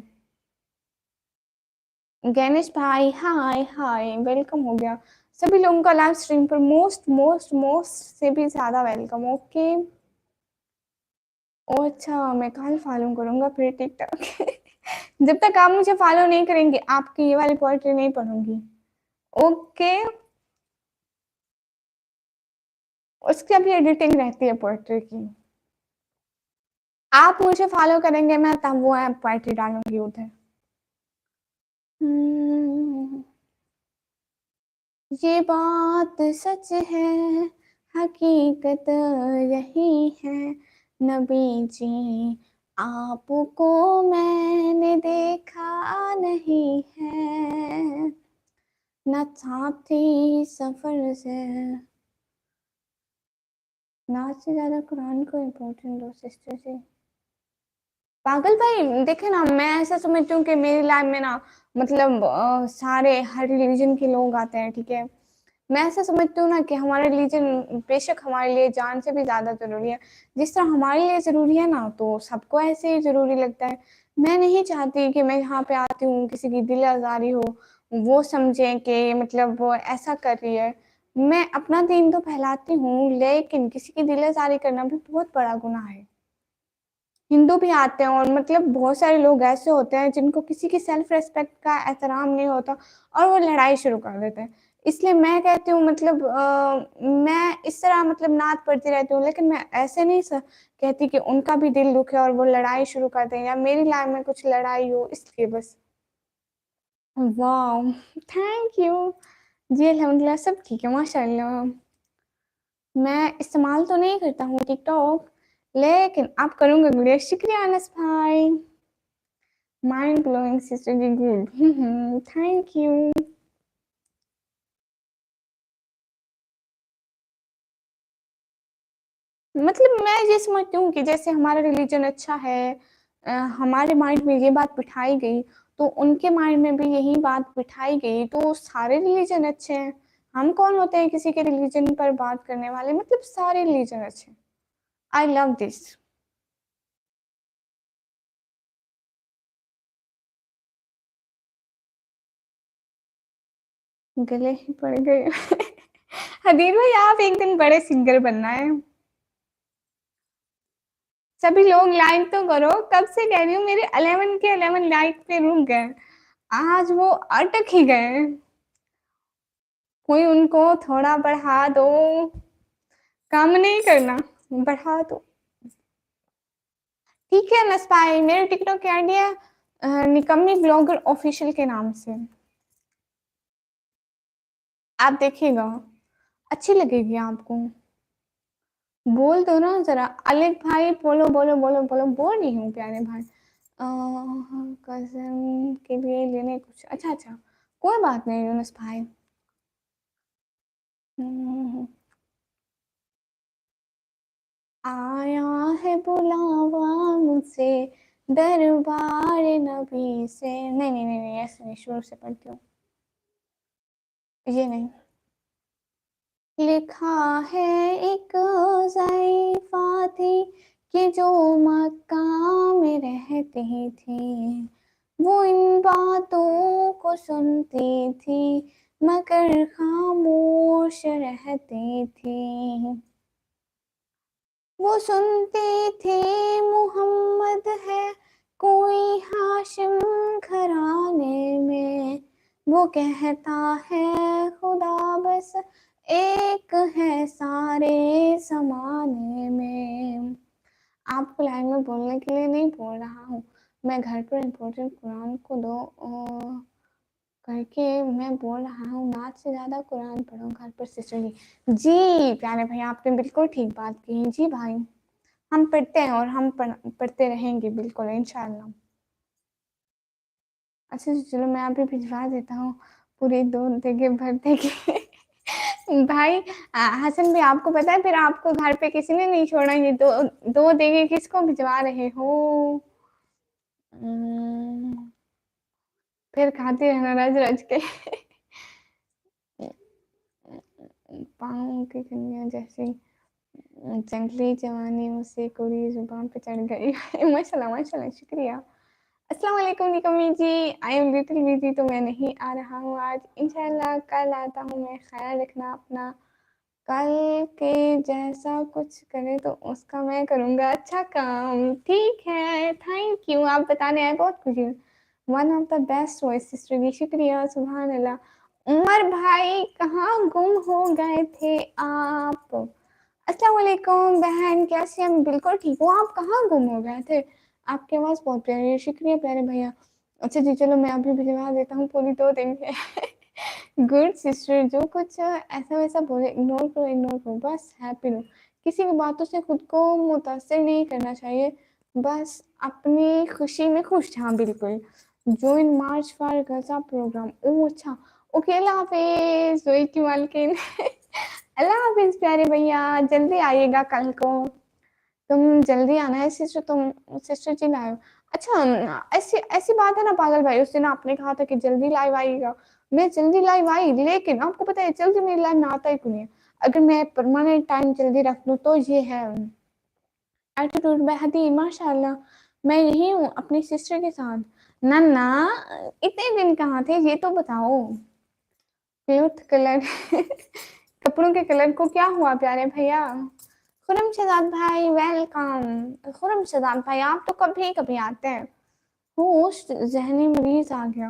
S1: गणेश भाई हाय हाय, वेलकम हो गया। सभी लोगों का लाइव स्ट्रीम पर मोस्ट मोस्ट मोस्ट से भी ज्यादा वेलकम। ओके ओ अच्छा, मैं कल फॉलो करूंगा फिर टिकटॉक। जब तक आप मुझे फॉलो नहीं करेंगे आपकी ये वाली पोएट्री नहीं पढ़ूंगी। ओके उसकी भी एडिटिंग रहती है पोएट्री की। आप मुझे फॉलो करेंगे मैं तब वो है पोएट्री डालूंगी उधर। ये बात सच है, हकीकत यही है, नबी जी आपको मैंने देखा नहीं है, न साथी सफर से। नाच से ज्यादा कुरान को इम्पोर्टेंट दो सिस्टर जी। पागल भाई देखे ना, मैं ऐसा समझती हूँ कि मेरी लाइफ में ना मतलब सारे हर रिलीजन के लोग आते हैं, ठीक है। मैं ऐसा समझती हूँ ना कि हमारा रिलीजन बेशक हमारे लिए जान से भी ज्यादा जरूरी है। जिस तरह हमारे लिए जरूरी है ना, तो सबको ऐसे ही जरूरी लगता है। मैं नहीं चाहती कि मैं यहाँ पे आती हूँ किसी की दिल आजारी हो, वो समझे कि मतलब वो ऐसा कर रही है। मैं अपना दीन तो फैलाती हूँ, लेकिन किसी की दिल आजारी करना भी बहुत बड़ा गुनाह है। हिंदू भी आते हैं और मतलब बहुत सारे लोग ऐसे होते हैं जिनको किसी की सेल्फ रेस्पेक्ट का एहतराम नहीं होता और वो लड़ाई शुरू कर देते हैं। इसलिए मैं कहती हूँ मतलब मैं इस तरह मतलब नात पढ़ती रहती हूँ, लेकिन मैं ऐसे नहीं कहती कि उनका भी दिल दुखे और वो लड़ाई शुरू कर दें या मेरी लाइफ में कुछ लड़ाई हो इसलिए बस। वाह, थैंक यू जी। अल्हम्दुलिल्लाह सब ठीक है माशाल्लाह। मैं इस्तेमाल तो नहीं करता हूँ टिकटॉक, लेकिन आप करूँगा गुड़िया, शुक्रिया अनस भाई। माइंड ब्लोइंग सिस्टर जी, गुड, थैंक यू। मतलब मैं ये समझती हूँ कि जैसे हमारा रिलीजन अच्छा है, हमारे माइंड में ये बात बिठाई गई, तो उनके माइंड में भी यही बात बिठाई गई, तो सारे रिलीजन अच्छे हैं। हम कौन होते हैं किसी के रिलीजन पर बात करने वाले, मतलब सारे रिलीजन अच्छे हैं। I love this. गले ही पड़ गए। हदीर भाई आप एक दिन बड़े सिंगर बनना है। सभी लोग लाइक तो करो, कब से कह रही हूँ, मेरे 11 के 11 लाइक पे रुक गए, आज वो अटक ही गए। कोई उनको थोड़ा बढ़ा दो, काम नहीं करना, बढ़ा दो। ठीक है नस्पाई, मेरे टिकटॉक की आईडी है निकम्मी ब्लॉगर ऑफिशियल के नाम से, आप देखिएगा, अच्छी लगेगी आपको। बोल दो ना जरा, अलिक भाई बोलो बोलो बोलो बोलो, बोल रही हूँ प्यारे भाई। कजन के लिए लेने कुछ, अच्छा अच्छा, कोई बात नहीं यूनुस भाई। हम्म, आया है बुलावा मुझसे दरबार नबी से, नहीं नहीं नहीं नहीं, ऐसे नहीं, शुरू से पढ़ती हूँ, ये नहीं। लिखा है एक ज़ैफ़ा थी कि जो मक्का में रहती थी, वो इन बातों को सुनती थी मगर खामोश रहती थी। वो सुनती थी मोहम्मद है कोई हाशिम घराने में, वो कहता है खुदा बस एक है सारे ज़माने में। आपको लाइन में बोलने के लिए नहीं बोल रहा हूँ, मैं घर पर इम्पोर्टेंट कुरान को दो करके मैं बोल रहा हूँ, नाच से ज़्यादा कुरान पढ़ो घर पर सिस्टर जी। प्यारे भाई आपने बिल्कुल ठीक बात की जी भाई, हम पढ़ते हैं और हम पढ़ते रहेंगे बिल्कुल इंशाल्लाह। अच्छा जी, चलो मैं अभी भिजवा देता हूँ, पूरी 2 देगे भर देगे। भाई हसन भी आपको पता है, फिर आपको घर पे किसी ने नहीं छोड़ा, ये 2 देगे किसको भिजवा रहे हो। हम्म, फिर खाती रहना रज रज के। पाँव की कन्या जैसी जंगली जवानी मुझसे कुड़ी जुबान पे चढ़ गई। माशाल्लाह माशाल्लाह, शुक्रिया। अस्सलाम वालेकुम निकम्मी जी, आई एम लिटिल बिजी तो मैं नहीं आ रहा हूँ आज, इंशाल्लाह कल आता हूँ मैं, ख्याल रखना अपना। कल के जैसा कुछ करे तो उसका मैं करूँगा अच्छा काम, ठीक है, थैंक यू, आप बताने आए बहुत खुशी। One of the best voice sister ji, शुक्रिया, सुभान अल्लाह। उमर भाई कहाँ गुम हो गए थे आप, अस्सलाम वालेकुम बहन, कैसी हैं? मैं बिल्कुल ठीक हूँ। आप कहाँ गुम हो गए थे? आपकी आवाज़ बहुत प्यारी है, शुक्रिया प्यारे भैया। अच्छा जी, चलो मैं अभी भिजवा देता हूँ पूरी 2 दिन में। गुड सिस्टर, जो कुछ ऐसा-वैसा बोले इग्नोर करो, बस हैप्पी रहो। किसी की बातों से खुद को मुतासिर नहीं करना चाहिए, बस अपनी खुशी में खुश। हाँ, बिल्कुल। Join march for Gaza programme. Oh! अच्छा, ओके, अल्लाह हाफ़िज़, वेट की मालकिन। अल्लाह हाफ़िज़ प्यारे भैया, जल्दी आइएगा कल को। तुम जल्दी आना है सिस्टर, तुम सिस्टर जी लाइव। अच्छा, ऐसी ऐसी बात है ना पागल भाई, उस दिन आपने कहा था कि जल्दी लाइव आइएगा। मैं जल्दी लाइव आई, लेकिन आपको पता है जल्दी मेरी लाइव में आता ही क्यों नहीं है? अगर मैं परमानेंट टाइम जल्दी रख लूँ तो ये है एटीट्यूड बहती माशाल्लाह। मैं यही हूँ अपनी सिस्टर के साथ। ना, ना, इतने दिन कहाँ थे ये तो बताओ? क्लॉथ कलर कपड़ों के कलर को क्या हुआ प्यारे भैया? खुरम शहजाद भाई वेलकम। खुरम शहजाद भाई आप तो कभी-कभी आते हैं। होस्ट ज़हनी मरीज़ आ गया।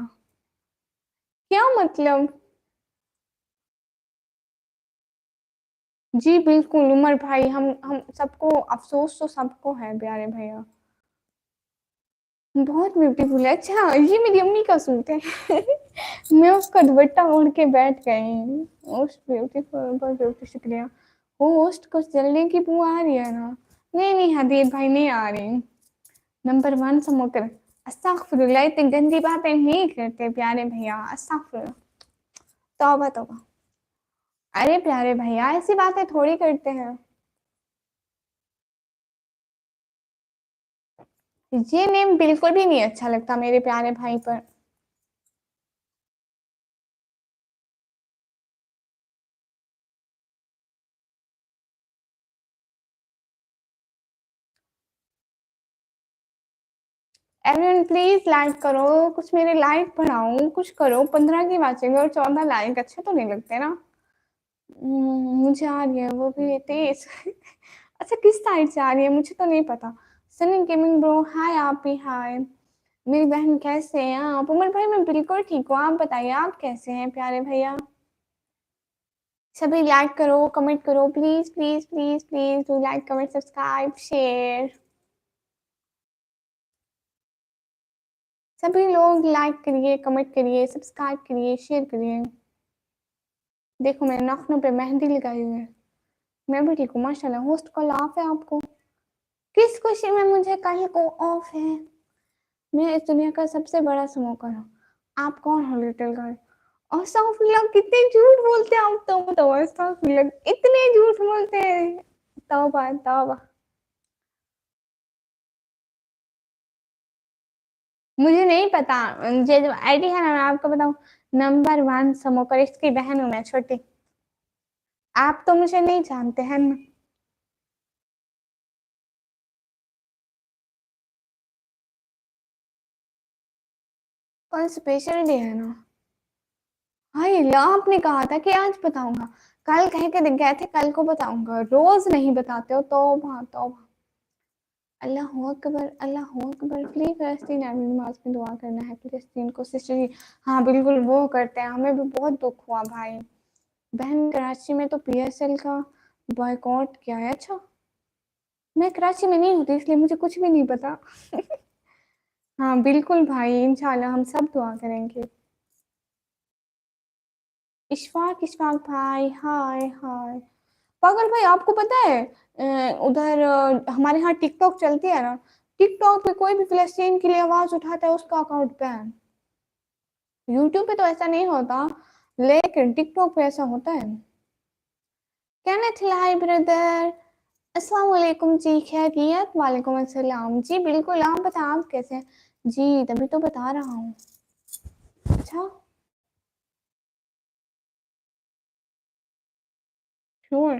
S1: क्या मतलब? जी बिल्कुल उमर भाई, हम सबको अफ़सोस तो सबको है प्यारे भैया। बहुत ब्यूटीफुल है। अच्छा, ये मेरी अम्मी का सूट है। मैं उसका दुपट्टा ओढ़ के बैठ गई। मोस्ट ब्यूटीफुल, बहुत ब्यूटी, शुक्रिया। होस्ट कुछ जल्दी की बुआ आ रही है ना? नहीं, नहीं हदीब भाई नहीं आ रही। नंबर 1 समोकर। अस्तगफिरुल्लाह, इतनी गंदी बातें नहीं करते प्यारे भैया, अस्तगफिरुल्लाह। तौबा तौबा। अरे प्यारे भैया ऐसी बातें थोड़ी करते हैं। ये नेम बिल्कुल भी नहीं अच्छा लगता मेरे प्यारे भाई पर। एवरीवन प्लीज लाइक करो, कुछ मेरे लाइक बढ़ाओ, कुछ करो। 15 की वाचिंग और 14 लाइक अच्छे तो नहीं लगते ना। मुझे आ रही है वो भी तेज। अच्छा, किस साइड से आ रही है मुझे तो नहीं पता। सनी गेमिंग ब्रो हाय, आप भी हाय। मेरी बहन कैसे हैं आप? उमर भाई मैं बिल्कुल ठीक हूँ, आप बताइए आप कैसे हैं प्यारे भैया? सभी लाइक करो, कमेंट करो, please please please please do like comment subscribe share. सभी लोग लाइक करिए, कमेंट करिए, सब्सक्राइब करिए, शेयर करिए। देखो मैंने नाखूनों पे मेहंदी लगाई हुई है। मैं भी ठीक हूँ माशाल्लाह। होस्ट कॉल ऑफ है आपको? किस खुशी में मुझे कल को ऑफ है? मैं इस दुनिया का सबसे बड़ा स्मोकर हूँ। आप कौन हो लिटिल गर्ल? अस्तगफिरुल्लाह, कितने झूठ बोलते हैं आप तो बताओ। अस्तगफिरुल्लाह, इतने झूठ बोलते हैं। तौबा तौबा। मुझे नहीं पता। ये जो आईडी है ना मैं आपको बताऊं, नंबर 1 स्मोकर, इसकी बहन हूँ मैं छोटी। आप तो मुझे नहीं जानते हैं ना। कल स्पेशल डे है ना? हाय ला, आपने कहा था कि आज बताऊंगा। कल कह के गए थे कल को बताऊंगा, रोज नहीं बताते हो। तौबा तौबा। अल्लाह अकबर, अल्लाह अकबर। प्लीज फलस्तीन आर्मी नमाज में दुआ करना है फलस्तीन को सिस्टर जी। हाँ बिल्कुल वो करते हैं, हमें भी बहुत दुख हुआ भाई। बहन कराची में तो पीएसएल का बॉयकॉट किया है। अच्छा, मैं कराची में नहीं होती इसलिए मुझे कुछ भी नहीं पता। हाँ बिल्कुल भाई, इंशाल्लाह हम सब दुआ करेंगे। इशफाक, इशफाक भाई हाय हाय। पागल भाई आपको पता है उधर हमारे यहाँ टिकटॉक चलती है ना? टिकटॉक पे कोई भी फिलिस्तीन के लिए आवाज उठाता है उसका अकाउंट बैन। यूट्यूब पे तो ऐसा नहीं होता, लेकिन टिकटॉक पे ऐसा होता है। कैनेथ हाय ब्रदर, अस्सलाम वालेकुम जी, खैरियत? वालेकुम अस्सलाम जी, बिल्कुल आप बताएं आप कैसे हैं? जी तभी तो बता रहा हूँ। अच्छा, श्योर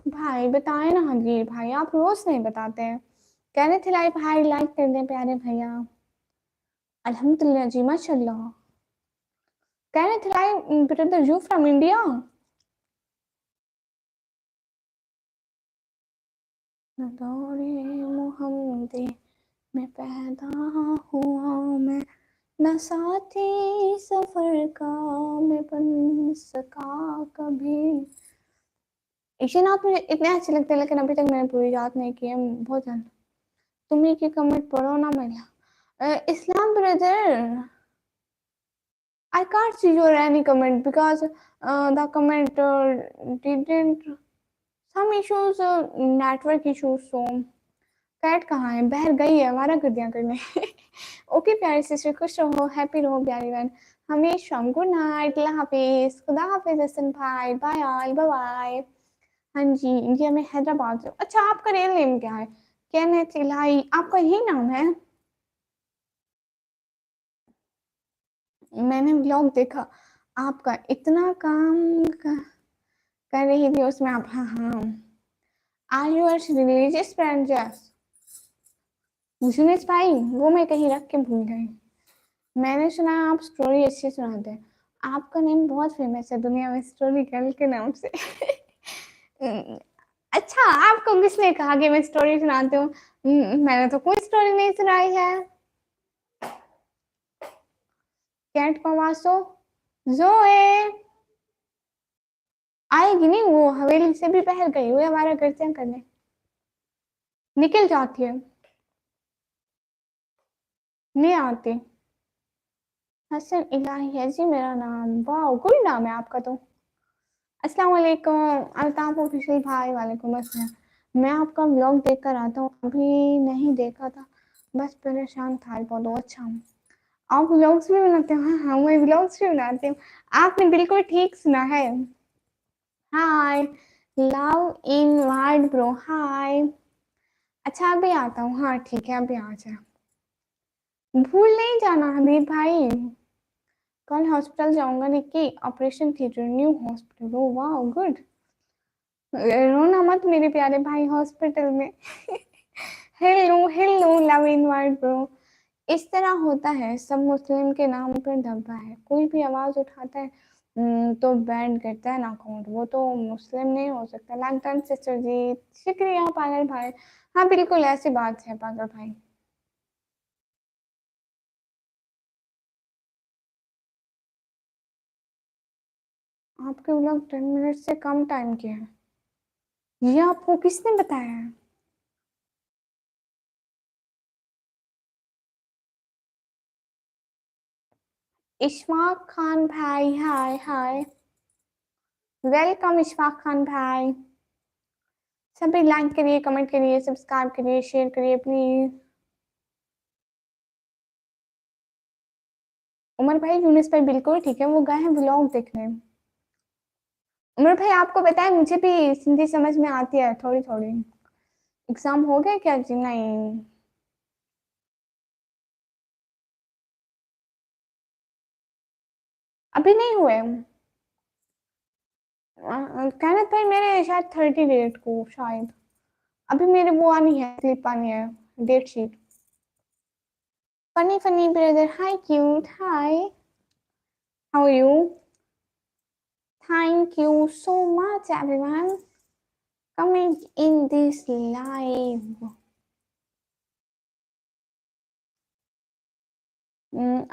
S1: भाई बताए ना। हाँ जी भाई, आप रोज नहीं बताते हैं। कहने थे लाइक भाई लाइक कर दें प्यारे भैया। अल्हम्दुलिल्लाह जी माशाल्लाह। कहने थे like brother you from India? दौरे मोहम्मदी में पैदा हुआ मैं, न साथी सफर का मैं बन सका कभी। एशियन आप मुझे इतने अच्छे लगते हैं, लेकिन अभी तक मैंने पूरी याद नहीं की है, बहुत ज्यादा। तुम्ही की कमेंट पढ़ो ना मेरा। इस्लाम brother, I can't see your any comment because the comment didn't some issues, network issues. So cat कहाँ है? बहर गई है, हमारा कर दिया करने। ओके प्यारी सिस्टर, खुश रहो, हैप्पी रहो प्यारी बहन हमेशा। गुड नाइट, अल्लाह हाफिज, खुदा हाफिज हसन भाई, बाय ऑल, बाय बाय। हाँ जी, इंडिया में हैदराबाद से। अच्छा, आपका रियल नेम क्या है? केनेथ इलाई, आपका यही नाम है? मैंने व्लॉग देखा आपका, इतना काम कर रही थी उसमें आप। हाँ हाँ, आर यू रिलीजियस फ्रेंड? जुनेस भाई, वो मैं कहीं रख के भूल गई। मैंने सुना आप स्टोरी अच्छी सुनाते हैं। आपका नेम बहुत फेमस है दुनिया में स्टोरी गर्ल के नाम से। अच्छा, आपको किसने कहा कि मैं स्टोरी सुनाती हूँ? मैंने तो कोई स्टोरी नहीं सुनाई है। कैट पवासो जोए आएगी नहीं, वो हवेली से भी बाहर गई हुई हमारा घर से करने, निकल जाती है, नहीं आती। हसन इलाही है जी मेरा नाम। वाह, कोई नाम है आपका तो। अस्सलाम वालेकुम अल्ताफ ऑफिशियल भाई, वालेकुम अस्सलाम। मैं आपका व्लॉग देख कर आता हूँ, अभी नहीं देखा था, बस परेशान था बहुत। अच्छा, आप व्लॉग्स भी बनाते हो? हाँ हाँ, मैं व्लॉग्स भी बनाती हूँ। आपने बिल्कुल ठीक सुना है। हाय, लव इन वार्ड ब्रो, हाय। अच्छा, अभी आता हूँ, हाँ ठीक है, अभी आ जाए। भूल नहीं जाना हबीब भाई। कल हॉस्पिटल जाऊंगा, निक्की operation theatre, new hospital. Oh वाह, गुड। रोना मत मेरे प्यारे भाई हॉस्पिटल में। Hello hello love in word bro. इस तरह होता है, सब मुस्लिम के नाम पर धब्बा है, कोई भी आवाज उठाता है तो बैंड करता है ना अकाउंट। वो तो मुस्लिम नहीं हो सकता। लैंटन सिस्टर जी, शुक्रिया पागल भाई। हाँ बिल्कुल ऐसी बात है पागल भाई। आपके व्लॉग 10 मिनट से कम टाइम के हैं, ये आपको किसने बताया है? इशफाक खान भाई, हाय हाय, वेलकम इशफाक खान भाई। सभी लाइक करिए, कमेंट करिए, सब्सक्राइब करिए, शेयर करिए प्लीज। उमर भाई, यूनिस भाई बिल्कुल ठीक है, वो गए हैं व्लॉग देखने। उमर भाई, आपको पता है मुझे भी हिंदी समझ में आती है थोड़ी थोड़ी। एग्जाम हो गया क्या जी? नहीं, अभी नहीं हुए। कहना भाई, मेरे शायद 30 डेट को शायद। अभी मेरे वो आनी है, स्लिप आनी है, date sheet. Funny funny brother, hi cute, hi, how are you? Thank you so much everyone coming in this live.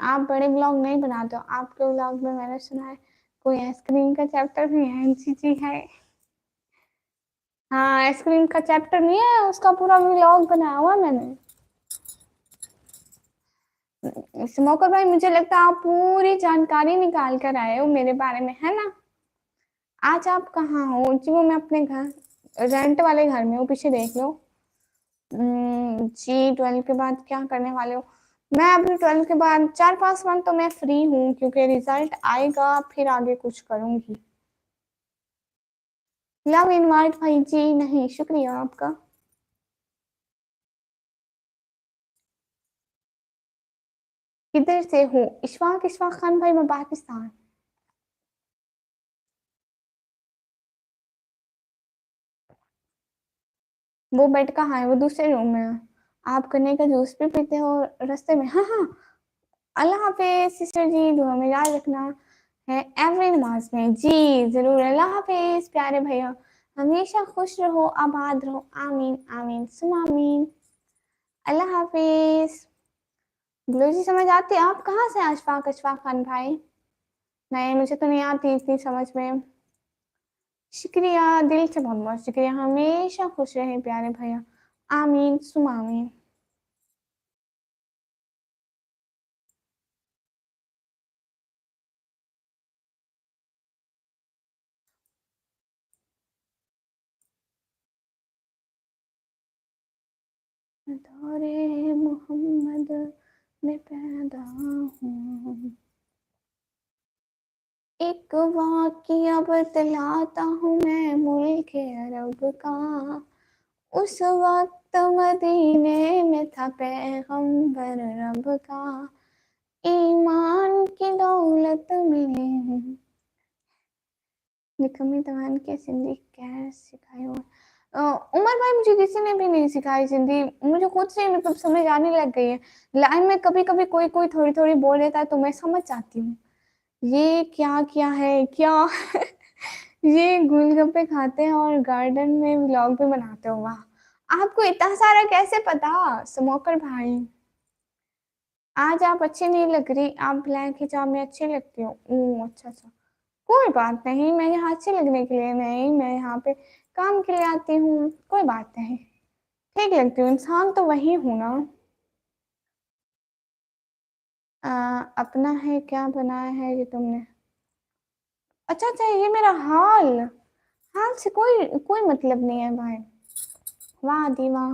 S1: आप बड़े ब्लॉग नहीं बनाते हो, आपके ब्लॉग में मैंने सुना है कोई आइसक्रीम का चैप्टर भी है। जी जी है। हाँ, आइसक्रीम का चैप्टर नहीं है, उसका पूरा व्लॉग बनाया हुआ मैंने। स्मोकर भाई, मुझे लगता है आप पूरी जानकारी निकाल कर आए हो मेरे बारे में, है ना? आज आप कहाँ हो जी? वो मैं अपने घर, रेंट वाले घर में हूँ, पीछे देख लो। जी, 12 के बाद क्या करने वाले हो? मैं अभी 12 के बाद 4-5 मंथ तो मैं फ्री हूँ, क्योंकि रिजल्ट आएगा फिर आगे कुछ करूंगी। लव इनवाइट भाई जी, नहीं शुक्रिया आपका। किधर से हो? इशफाक, इशफाक खान भाई, मैं पाकिस्तान। वो बेड कहाँ है? वो दूसरे रूम में है। आप गन्ने का जूस भी पीते हो रास्ते में? हाँ हाँ। अल्लाह हाफिज सिस्टर जी, दुआ में याद रखना है एवरी नमाज में। जी जरूर, अल्लाह हाफिज प्यारे भैया, हमेशा खुश रहो, आबाद रहो, आमीन आमीन सुमा आमीन। अल्लाह हाफिज। ग्लो जी समझ आती है? आप कहाँ से अशफाक, अशफाक खान भाई? नहीं, मुझे तो नहीं आती इतनी समझ में। शुक्रिया, दिल से बहुत-बहुत शुक्रिया। हमेशा खुश रहें प्यारे भैया। आमीन सुमा आमीन। दौरे मोहम्मद में पैदा हूँ, एक वाक़िया बतलाता हूँ मैं मुल्क अरब का। उस वक़्त मदीने में था पैगंबर रब का, ईमान की दौलत मिली। निकम्मी तमन्ना के सिंधी कैसे सिखाई हो? उमर भाई मुझे किसी ने भी नहीं सिखाई सिंधी, मुझे खुद से मतलब समझ आने लग गई है। लाइन में कभी कभी कोई कोई थोड़ी थोड़ी बोल देता है तो मैं समझ जाती हूँ ये क्या क्या है क्या। ये गोलगप्पे खाते हैं और गार्डन में व्लॉग भी बनाते हो, वाह। आपको इतना सारा कैसे पता स्मोकर भाई? आज आप अच्छी नहीं लग रही, आप ब्लैक हिजाब में अच्छी लगती हो। ओ अच्छा अच्छा, कोई बात नहीं, मैं यहाँ अच्छे लगने के लिए नहीं, मैं यहाँ पे काम के लिए आती हूँ, कोई बात नहीं। ठीक लगती हूँ, इंसान तो वही हूँ ना। अपना है क्या बनाया है ये तुमने? अच्छा अच्छा, ये मेरा हाल, हाल से कोई कोई मतलब नहीं है भाई। वाह दी वाह,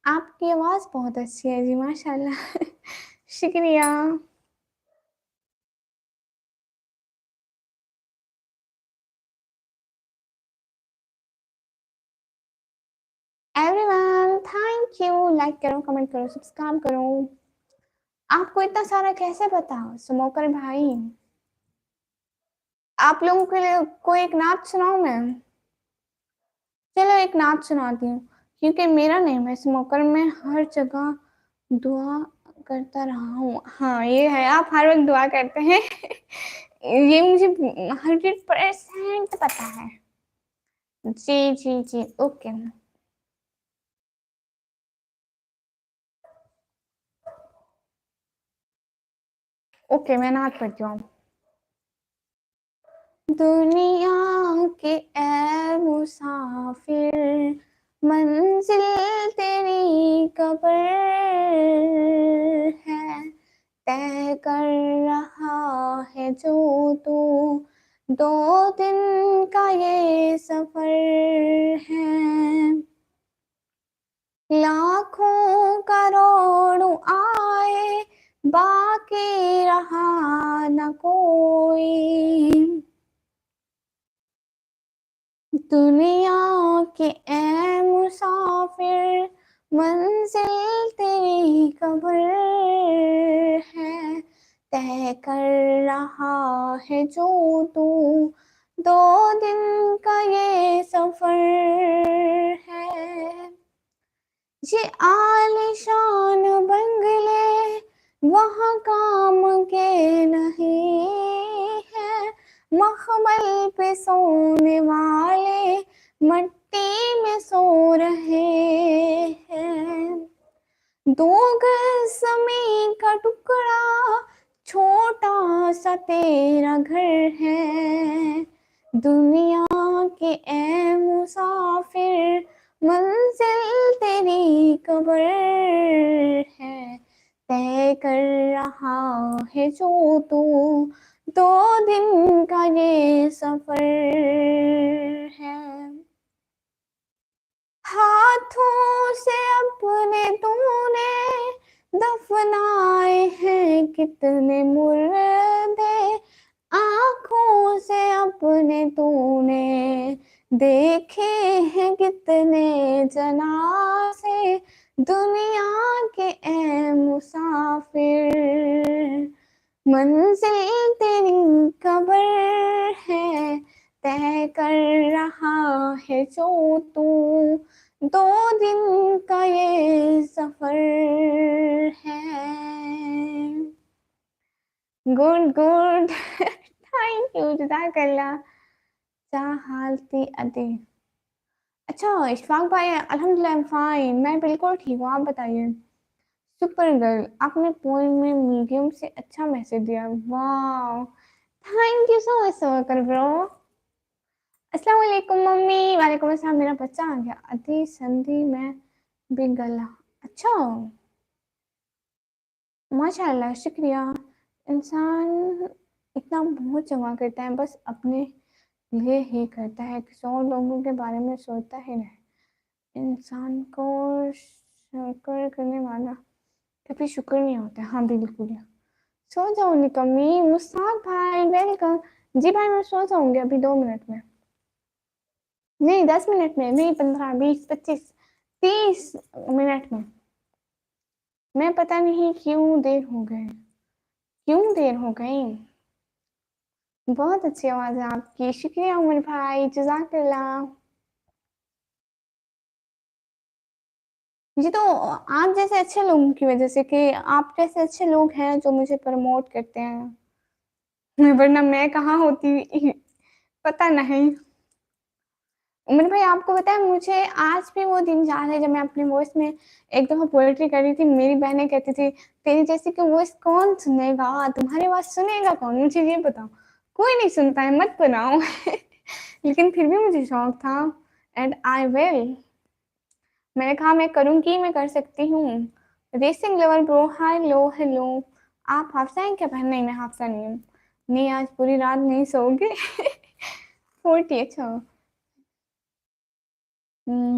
S1: आपकी आवाज़ बहुत अच्छी है जी, माशाल्लाह। शुक्रिया। एवरीवन थैंक यू, लाइक करो कमेंट करो सब्सक्राइब करो। आपको इतना सारा कैसे पता स्मोकर भाई? आप लोगों के लिए कोई एक नाच सुनाऊं मैं? चलो एक नाच सुनाती हूँ, क्योंकि मेरा नेम है स्मोकर, मैं हर जगह दुआ करता रहा हूँ। हाँ ये है, आप हर वक्त दुआ करते हैं। ये मुझे 100% पता है। जी जी जी ओके। ओके मैं नाच पढ़ती हूँ। दुनिया के ए मुसाफिर, मंजिल तेरी कब्र है, तय कर रहा है जो तू, 2 दिन का ये सफर है। लाखों करोड़ों आए, बाकी रहा न कोई। दुनिया के ए मुसाफिर, मंजिल तेरी कब्र है, तय कर रहा है जो तू, 2 दिन का ये सफर है। ये आलीशान बंगले वहाँ काम के नहीं है, मखमल पे सोने वाले मट्टी में सो रहे हैं। 2 गज जमीन का टुकड़ा, छोटा सा तेरा घर है। दुनिया के ए मुसाफिर, मंजिल तेरी कब्र है, तय कर रहा है जो तू, 2 दिन का ये सफर है। हाथों से अपने तूने दफनाए हैं कितने मुर्दे, आंखों से अपने तूने देखे हैं कितने जनाजे। दुनिया के ए मुसाफिर, मंजिल तेरी कब्र है, तय कर रहा है जो तू, 2 दिन का ये सफर है। Good good. थैंक यू जज़ाकल्लाह। क्या हाल थी अदी? अच्छा इशफाक भाई, अल्हम्दुलिल्लाह फाइन, मैं बिल्कुल ठीक हूँ, आप बताइए। सुपर गर्ल, आपने पोएम में मीडियम से अच्छा मैसेज दिया, वाह। थैंक यू सो मच सोकर ब्रो। अस्सलाम वालेकुम मम्मी। वालेकुम अस्सलाम। मेरा बच्चा आ गया। अति संधि में भी गला। अच्छा, माशाल्लाह, शुक्रिया। इंसान इतना बहुत जमा करता है, बस अपने लिए ही करता है, किसी और लोगों के बारे में सोचता ही नहीं। इंसान को शुक्र करने वाला कभी शुक्र नहीं होता। हाँ बिल्कुल। सो जाओ निकम्मी। मुस्ताक भाई वेलकम। जी भाई, मैं सो जाऊंगी अभी 2 मिनट में। नहीं, 10 मिनट में नहीं, 15, 20, 25, 30 मिनट में। मैं पता नहीं क्यों देर हो गई। क्यों देर हो गई। बहुत अच्छी आवाज है आपकी। शुक्रिया उमर भाई, जज़ाकल्लाह। जी तो आप जैसे अच्छे लोगों की वजह से, कि आप जैसे अच्छे लोग हैं जो मुझे प्रमोट करते हैं, वरना मैं कहाँ होती। पता नहीं। उमर भाई, आपको पता है, मुझे आज भी वो दिन याद है जब मैं अपनी वॉइस में एक दफा पोएट्री कर रही थी। मेरी बहनें कहती थी तेरी जैसी की वॉइस कौन सुनेगा, तुम्हारी आवाज सुनेगा कौन, मुझे ये बताओ। कोई नहीं सुनता है, मत बनाओ। लेकिन फिर भी मुझे शौक था। And I will. मैंने कहा मैं करूंगी, मैं कर सकती हूँ। Racing level bro, hello hello. आप हाफसा हैं क्या बहन? नहीं, मैं हाफसा नहीं हूँ। नहीं, आज पूरी रात नहीं सोओगे। 40। अच्छा।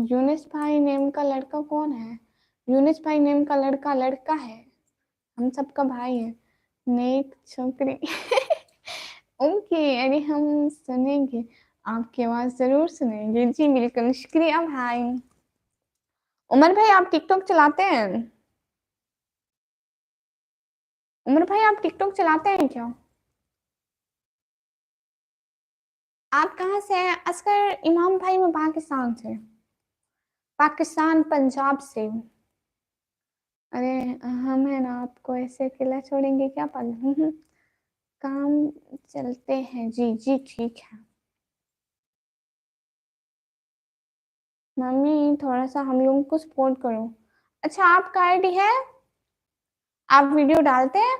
S1: यूनिस भाई नेम का लड़का कौन है? यूनिस भाई नेम का लड़का लड़का है। हम सबका भाई है। नेक छोकरी। ओके, अरे हम सुनेंगे। आपकी आवाज जरूर सुनेंगे। जी बिल्कुल, शुक्रिया भाई। उमर भाई, आप टिकटॉक चलाते हैं? उमर भाई, आप टिकटॉक चलाते हैं क्या? आप कहाँ से हैं? असगर इमाम भाई, मैं पाकिस्तान से। पाकिस्तान, पंजाब से। अरे, हम है ना, आपको ऐसे अकेला छोड़ेंगे क्या पागल। काम चलते हैं। जी जी ठीक है। मम्मी, थोड़ा सा हम लोगों को सपोर्ट करो। अच्छा, आपका आईडी है? आप वीडियो डालते हैं?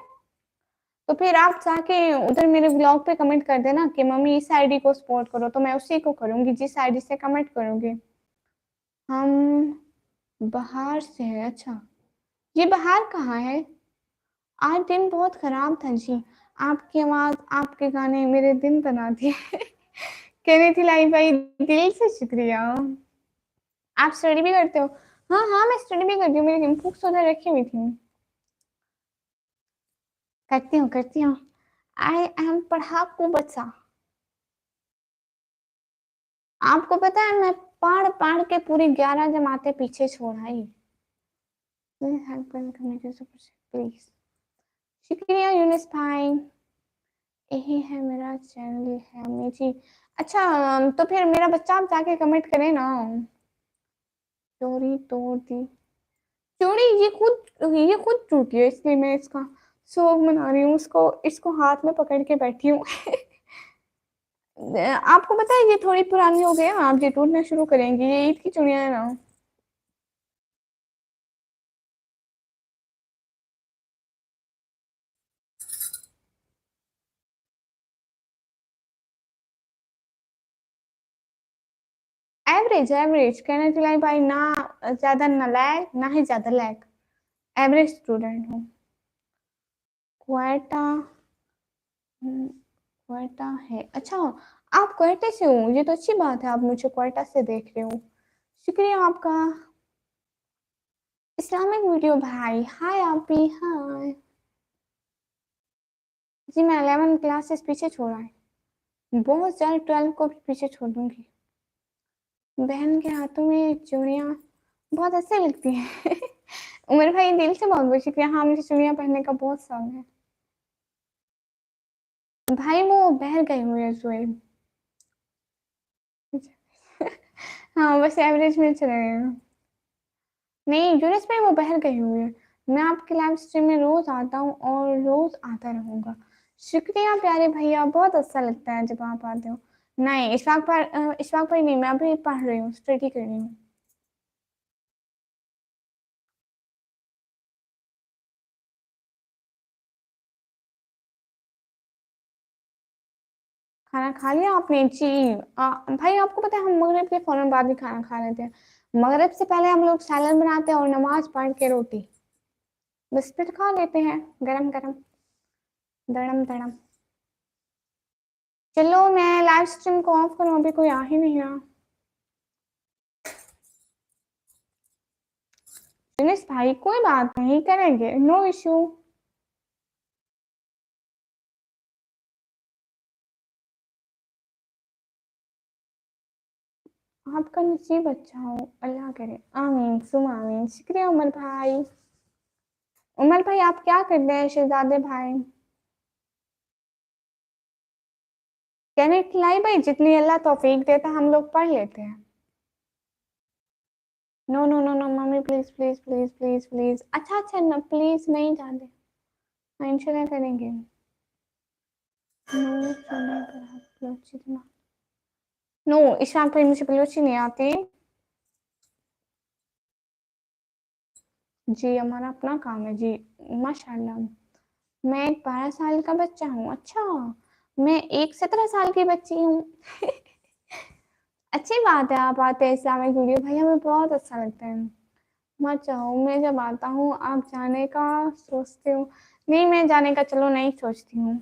S1: तो फिर आप जाके उधर मेरे ब्लॉग पे कमेंट कर देना कि मम्मी इस आईडी को सपोर्ट करो, तो मैं उसी को करूंगी जिस आईडी से कमेंट करूंगी। हम बाहर से हैं। अच्छा, ये बाहर कहाँ है? आज दिन बहुत खराब था जी। आपकी आवाज, आपके गाने मेरे दिन बना दिए। कहने थी लाई भाई, दिल से शुक्रिया। आप स्टडी भी करते हो? हाँ हाँ, मैं स्टडी भी करती हूँ। मेरी बुक्स उधर रखी हुई थी। करती हूँ करती हूँ। आई एम पढ़ाकू बच्चा। आपको पता है, मैं पढ़ पढ़ के पूरी 11 जमातें पीछे छोड़ आई। हेल्प करने की प्लीज। शुक्रिया यूनिस भाई। यही है मेरा चैनल है अम्मी जी। अच्छा, तो फिर मेरा बच्चा आप जाके कमेंट करें ना। चोरी तोड़ दी। चोरी ये खुद टूटी है, इसलिए मैं इसका शौक मना रही हूँ। उसको इसको हाथ में पकड़ के बैठी हूँ। आपको पता है, ये थोड़ी पुरानी हो गई है, आप ये टूटना शुरू करेंगी। ये ईद की चूड़ियां है ना। एवरेज एवरेज कहना चला भाई ना। ज्यादा नालायक ना ही ज्यादा लायक। एवरेज स्टूडेंट हूँ। क्वेटा। क्वेटा है। अच्छा, आप क्वेटा से हो? ये तो अच्छी बात है, आप मुझे क्वेटा से देख रहे हो। शुक्रिया आपका। इस्लामिक वीडियो भाई, हाय आप भी हाय। जी मैं 11 क्लासेस पीछे छोड़ा है। बहुत ज्यादा 12 को भी पीछे छोड़ दूंगी। बहन के हाथों में चूड़ियां बहुत अच्छी लगती है। उमर भाई, दिल से बहुत बहुत शुक्रिया। हाँ, मुझे चूड़ियां पहनने का बहुत शौक है। भाई वो बहर गए हुए हैं जुएल। हाँ, बस एवरेज में चले गए हैं। नहीं, यूएस में वो बहर गए हुए हैं। मैं आपके लाइव स्ट्रीम में रोज आता हूँ और रोज आता रहूंगा। शुक्रिया प्यारे भैया, बहुत अच्छा लगता है जब आप आते हो। नहीं, इशफाक पर नहीं, मैं अभी पढ़ रही हूँ, स्टडी कर रही हूँ। खाना खा लिया आपने जी? भाई आपको पता है हम मगरिब के फौरन बाद भी खाना खा लेते हैं। मगरिब से पहले हम लोग सैलड बनाते हैं और नमाज पढ़ के रोटी बस फिर खा लेते हैं गरम गरम दड़म दड़म। चलो मैं लाइव स्ट्रीम को ऑफ करूँ, अभी कोई आ ही नहीं रहा। दिनेश भाई कोई बात नहीं, करेंगे, नो इश्यू। आपका नसीब अच्छा हो, अल्लाह करे, आमीन सुम आमीन। शुक्रिया उमर भाई। उमर भाई आप क्या कर रहे हैं शहजादे भाई? कहने खिलाई भाई, जितनी अल्लाह तौफीक देता हम लोग पढ़ लेते हैं। नो नो नो नो मम्मी please please please please please. अच्छा अच्छा ना प्लीज नहीं जाने, इंशाल्लाह करेंगे। नो चुने पर हाथ बलोची ना। नो इशान पर मुझे बलोची नहीं आती जी, हमारा अपना काम है जी। माशाल्लाह। मैं एक 12 साल का बच्चा हूँ। अच्छा, मैं एक 17 साल की बच्ची हूँ। अच्छी बात है आप आते हैं इस्लामिक वीडियो भाई, हमें बहुत अच्छा लगता है। मत जाओ, मैं जब आता हूँ आप जाने का सोचते हो? नहीं मैं जाने का चलो नहीं सोचती हूँ।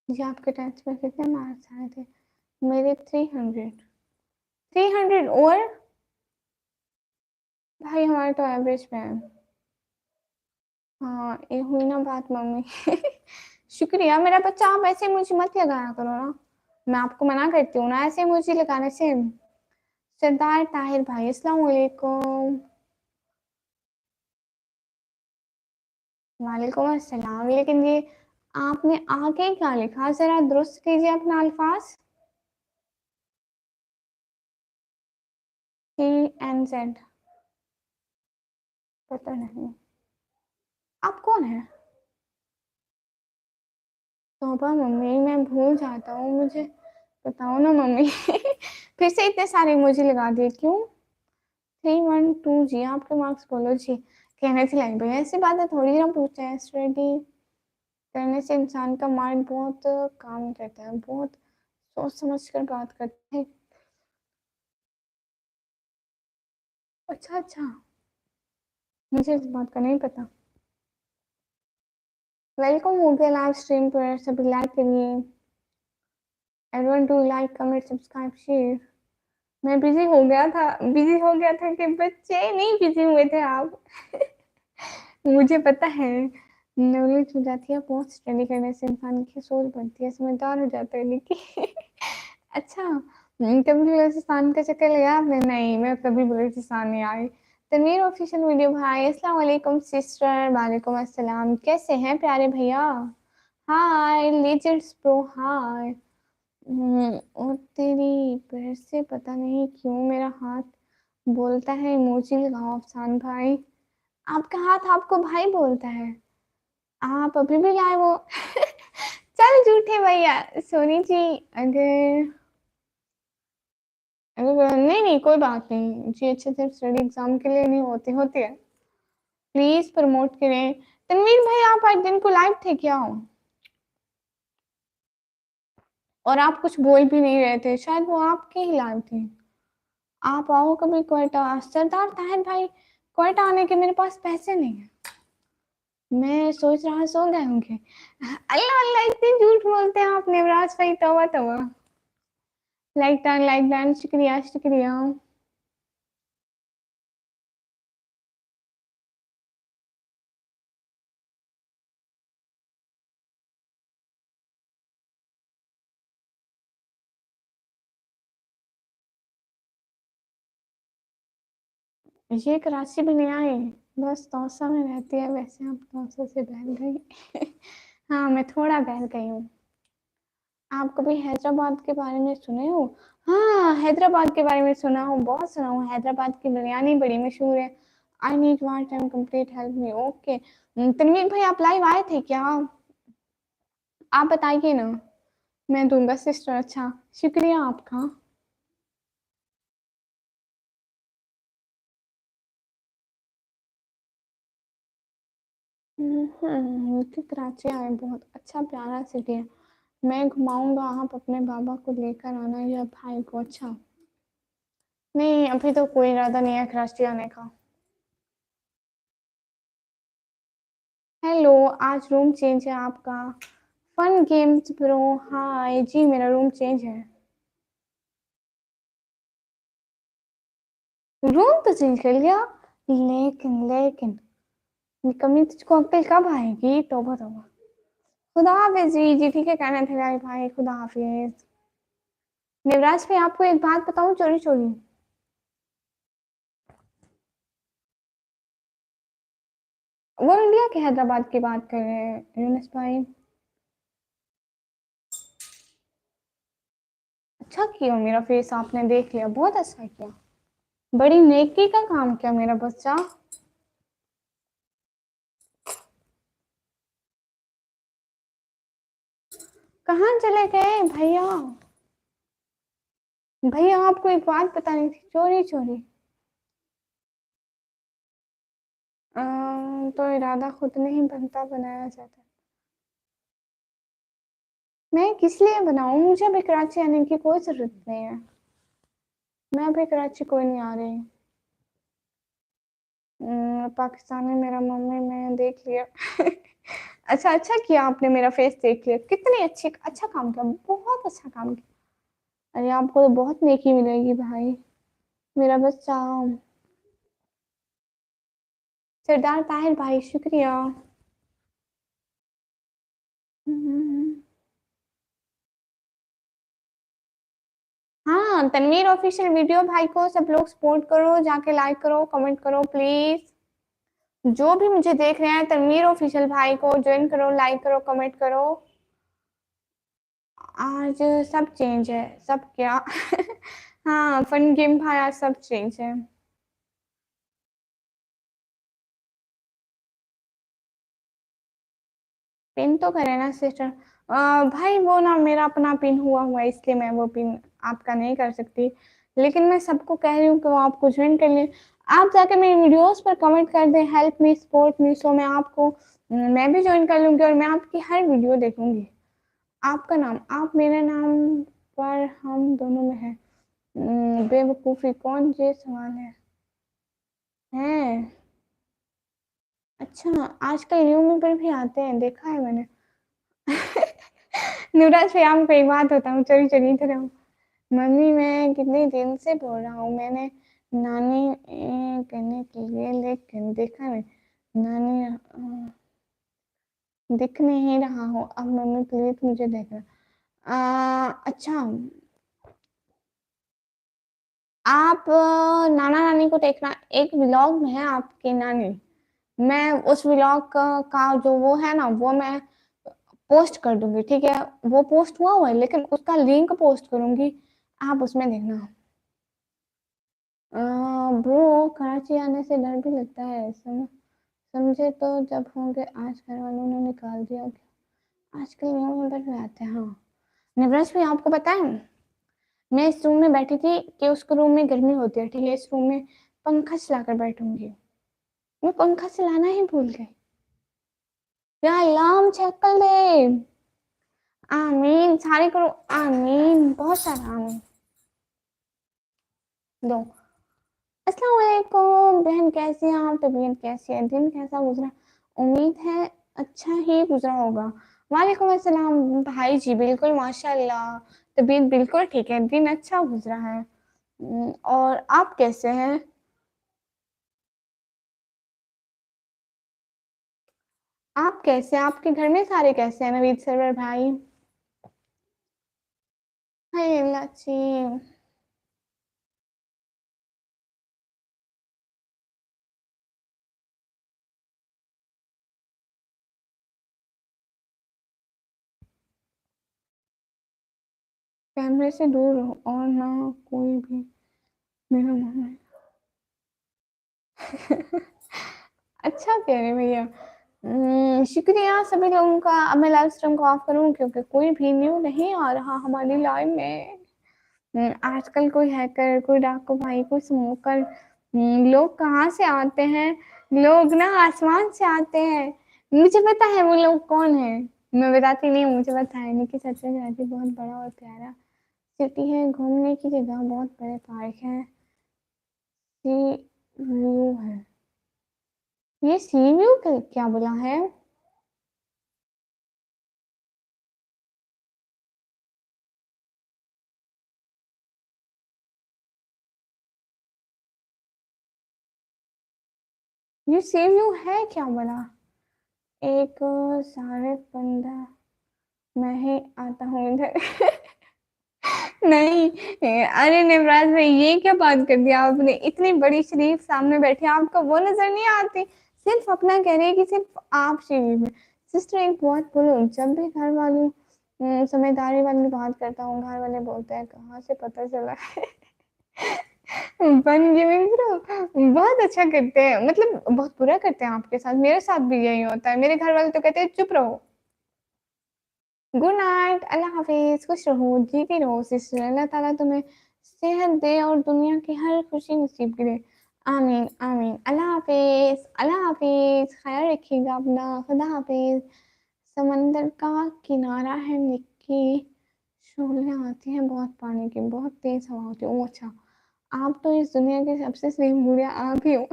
S1: जी आपके टेंथ में कितने मार्क्स आए थे? मेरे 300। 300 और भाई हमारे तो एवरेज पे है। हाँ ये हुई ना बात मम्मी। शुक्रिया मेरा बच्चा, आप ऐसे मुझे मत लगाया करो ना, मैं आपको मना करती हूँ ना ऐसे मुझे लगाने से। सरदार ताहिर भाई अस्सलाम वालेकुम। वालेकुम अस्सलाम। लेकिन ये आपने आगे क्या लिखा, जरा दुरुस्त कीजिए अपना अल्फाज। TNZ, पता नहीं आप कौन है? तौबा मम्मी मैं भूल जाता हूँ, मुझे बताओ ना मम्मी। फिर से इतने सारे इमोजी लगा दिए क्यों? 312 जी आपके मार्क्स बोलो जी। कहने से लग भाई ऐसी बातें थोड़ी ना पूछते हैं, स्टडी करने से इंसान का माइंड बहुत काम करता है, बहुत सोच समझ कर बात करते हैं। अच्छा अच्छा, मुझे इस बात का नहीं पता। वेलकम हो गया लाइव स्ट्रीम पर, सभी लाइक करिए। Everyone do like comment subscribe share. मैं बिजी हो गया था, बिजी हो गया था कि बच्चे नहीं बिजी हुए थे आप। मुझे पता है, नॉलेज हो जाती है बहुत, स्टडी करने से इंसान की सोच बढ़ती है, समझदार हो जाता है लेकिन। अच्छा, कभी बलूचिस्तान का चक्कर लिया आपने? नहीं मैं कभी बलूचिस्तान नहीं आई। तनवीर ऑफिशियल वीडियो भाई अस्सलाम वालेकुम सिस्टर। वालेकुम अस्सलाम, कैसे हैं प्यारे भैया? हाय लेजेंड्स प्रो हाय। और तेरी पैर से पता नहीं क्यों मेरा हाथ बोलता है इमोजी लगाओ अफसान भाई। आपका हाथ आपको भाई बोलता है? आप अभी भी लाए वो? चल झूठे भैया। सोनी जी अगर अगर नहीं नहीं कोई बात नहीं जी, अच्छे से स्टडी एग्जाम के लिए नहीं होती होती है। प्लीज प्रमोट करें। तनवीर भाई आप आज दिन को लाइव थे क्या हो? और आप कुछ बोल भी नहीं रहे थे, शायद वो आपके ही लाइव थे। आप आओ कभी क्वेटा। सरदार ताहिर भाई क्वेटा आने के मेरे पास पैसे नहीं है, मैं सोच रहा सो गए होंगे। अल्लाह अल्लाह इतनी झूठ बोलते हैं आप नेवराज भाई, तवा तवा। लाइक डन शुक्रिया शुक्रिया। ये कराची भी नहीं आई, बस तौसा में रहती है, वैसे आप तौसा से बहल गई। हाँ मैं थोड़ा बहल गई हूँ। आप कभी हैदराबाद के बारे में सुने हो? हाँ हैदराबाद के बारे में सुना हूँ, बहुत सुना हूँ, हैदराबाद की बिरयानी बड़ी मशहूर है। I need one time complete help me okay. Tanveer भाई आप लाइव आए थे क्या? आप बताइए ना। मैं दूंगा सिस्टर। अच्छा, शुक्रिया आपका। कराची आए, बहुत अच्छा प्यारा सिटी है। मैं घुमाऊंगा, आप अपने बाबा को लेकर आना या भाई को। अच्छा, नहीं अभी तो कोई इरादा नहीं है कराची आने का। हेलो, आज रूम चेंज है आपका? फन गेम्स प्रो, हाँ जी मेरा रूम चेंज है। रूम तो चेंज कर लिया, लेकिन लेकिन निकम्मी तुझको अक्ल कब आएगी? तौबा तौबा। खुदा हाफिज जी। जी ठीक है, कहना था भाई भाई, खुदा हाफिज। निवराज भाई, आपको एक बात बताऊं चोरी चोरी? वो इंडिया के हैदराबाद की बात कर रहे हैं यूनुस भाई। अच्छा किया, मेरा फेस आपने देख लिया, बहुत अच्छा किया। बड़ी नेकी का काम किया मेरा बच्चा। कहाँ चले गए भैया? भैया आपको एक बात बतानी थी चोरी चोरी। तो इरादा खुद नहीं बनता, बनाया जाता है। मैं किस लिए बनाऊं? मुझे अभी कराची आने की कोई जरूरत नहीं है। मैं अभी कराची कोई नहीं आ रही। पाकिस्तान में मेरा मम्मी मैंने देख लिया। अच्छा, अच्छा किया आपने मेरा फेस देख लिया, कितनी अच्छी, अच्छा काम किया, बहुत अच्छा काम किया। अरे आपको तो बहुत नेकी मिलेगी भाई, मेरा बच्चा। सरदार ताहिर भाई, शुक्रिया। हम्म। हाँ, तनवीर ऑफिशियल वीडियो भाई को सब लोग सपोर्ट करो, जाके लाइक करो, कमेंट करो प्लीज। जो भी मुझे देख रहे हैं, तनवीर ऑफिशियल भाई को ज्वाइन करो, लाइक करो, कमेंट करो। आज सब चेंज है, सब क्या? हाँ, फन गेम भाई, आज सब चेंज है। पिन तो करे ना सिस्टर। भाई वो ना मेरा अपना पिन हुआ हुआ है, इसलिए मैं वो पिन आपका नहीं कर सकती। लेकिन मैं सबको कह रही हूँ कि वो आपको ज्वाइन कर ले। आप जाके मेरी वीडियोस पर कमेंट कर दें, हेल्प मी सपोर्ट मी, सो मैं आपको मैं भी ज्वाइन कर लूंगी और मैं आपकी हर वीडियो देखूंगी। आपका नाम, आप मेरे नाम पर हम दोनों में है। बेवकूफ़ी कौन, ये सवाल है। अच्छा, आजकल न्यू मेंबर भी आते हैं, देखा है मैंने। नुराज भाई, आपको एक बात बताऊं चोरी चोरी, इधर आओ। मम्मी मैं कितने दिन से बोल रहा हूँ, मैंने नानी करने के लिए, लेकिन देखा नहीं। नानी दिख नहीं रहा हो, अब मम्मी प्लीज मुझे देखना। अच्छा, आप नाना नानी को देखना, एक व्लॉग में है आपकी नानी। मैं उस व्लॉग का जो वो है ना, वो मैं पोस्ट कर दूंगी, ठीक है? वो पोस्ट हुआ हुआ है, लेकिन उसका लिंक पोस्ट करूंगी, आप उसमें देखना। ब्रो, कराची आने से डर भी लगता है, समझे तो जब होंगे, आज घर वालों ने निकाल दिया क्या? आजकल न्यू मेंबर भी आते हैं, हाँ। निवराज भाई, आपको पता है, मैं इस रूम में बैठी थी कि उसको रूम में गर्मी होती है, ठीक है? इस रूम में पंखा चलाकर बैठूंगी, मैं पंखा चलाना ही भूल गई। या अलार्म चेक कर दे। आमीन, सारे करो आमीन, बहुत सारा आमीन दो। अस्सलाम वालेकुम बहन, कैसी हैं आप? तबीयत कैसी है? दिन कैसा गुजरा? उम्मीद है अच्छा ही गुजरा होगा। वालेकुम अस्सलाम भाई जी, बिल्कुल माशाल्लाह, तबीयत बिल्कुल ठीक है, दिन अच्छा गुजरा है। और आप कैसे हैं? आप कैसे हैं? आपके घर में सारे कैसे हैं? नवीद सरवर भाई, हाय लाची। कैमरे से दूर रहो और ना कोई भी मेरा मन है। अच्छा कह रहे भैया। शुक्रिया सभी लोगों का। अब मैं लाइव स्ट्रीम को ऑफ करूँ क्योंकि कोई भी न्यू नहीं आ रहा हमारी लाइव में। आजकल कोई हैकर, कोई डाकू भाई, कोई स्मोकर, लोग कहाँ से आते हैं? लोग ना आसमान से आते हैं। मुझे पता है वो लोग कौन है, मैं बताती नहीं हूँ, मुझे पता है। निकी सच में रहती बहुत बड़ा और प्यारा सिटी है, घूमने की जगह, बहुत बड़े पार्क है। सी व्यू है, ये सी व्यू क्या बोला है? ये सी व्यू है क्या बोला? एक 15:30 मैं ही आता हूँ इधर। नहीं, अरे निवराज भाई ये क्या बात कर दिया आपने? इतनी बड़ी शरीफ सामने बैठी, आपको वो नजर नहीं आती? सिर्फ अपना कह रही है कि सिर्फ आप शरीफ है। सिस्टर एक बात बोलो, जब भी घर वालों समझदारी वाली बात करता हूँ, घर वाले बोलते हैं कहाँ से पता चला है? बन गिविंग ब्रो बहुत अच्छा करते हैं, मतलब बहुत बुरा करते हैं आपके साथ। मेरे साथ भी यही होता है, मेरे घर वाले तो कहते हैं चुप रहो। गुड नाइट, अल्लाह हाफिज, खुश रहो, जीती रहो सिस्टर। अल्लाह ताला तुम्हें सेहत दे और दुनिया की हर खुशी नसीब करे। आमीन आमीन। अल्लाह हाफिज, अल्लाह हाफिज, ख्याल रखिएगा अपना, खुदा हाफिज। समंदर का किनारा है निक्की, शोलें आती हैं बहुत पानी की, बहुत तेज हवा होती है। ओ अच्छा, आप तो इस दुनिया के सबसे शरीफ बुढ़िया आप ही हो।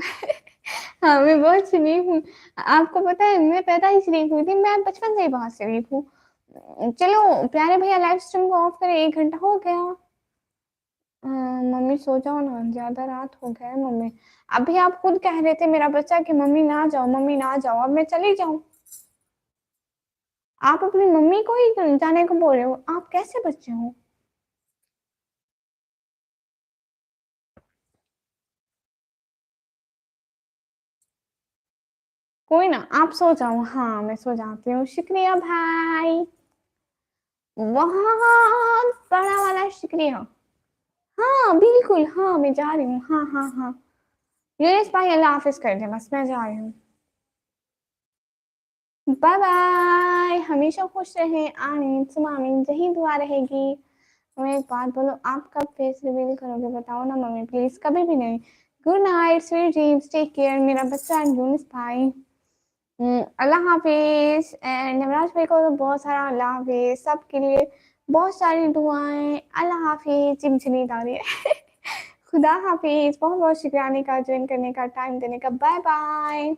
S1: हाँ मैं बहुत शरीफ हूँ। आपको पता है मैं पैदा ही शरीफ हुई थी, मैं बचपन से ही बहुत शरीफ हूँ। चलो प्यारे भैया लाइव स्ट्रीम को ऑफ करें, 1 घंटा हो गया। मम्मी सो जाओ ना, ज्यादा रात हो गया है मम्मी। अभी आप खुद कह रहे थे मेरा बच्चा कि मम्मी ना जाओ, मम्मी ना जाओ, अब मैं चली जाऊं? आप अपनी मम्मी को ही जाने को बोल रहे हो, आप कैसे बच्चे हो? कोई ना, आप सो जाओ। हाँ मैं सो जाती हूँ, शुक्रिया भाई, बहुत बड़ा वाला शुक्रिया। हाँ बिल्कुल, हाँ मैं जा रही हूँ, हाँ हाँ हाँ। यूनिस भाई अल्लाह हाफिज कर दे, बस मैं जा रही हूँ। बाय बाय, हमेशा खुश रहें, आमीन सुम आमीन, यही दुआ रहेगी। मैं एक बात बोलो, आप कब फेस रिवील करोगे बताओ ना मम्मी प्लीज, कभी भी नहीं। Good night, sweet dreams, take care मेरा बच्चा यूनिस भाई। अल्लाह हाफिज। एंड नवराज भाई को तो बहुत सारा अल्लाह हाफिज, सबके लिए बहुत सारी दुआएं। अल्लाह हाफिज, चिमचनी डाली है। खुदा हाफिज, बहुत बहुत शुक्रिया आने का, ज्वाइन करने का, टाइम देने का। Bye bye.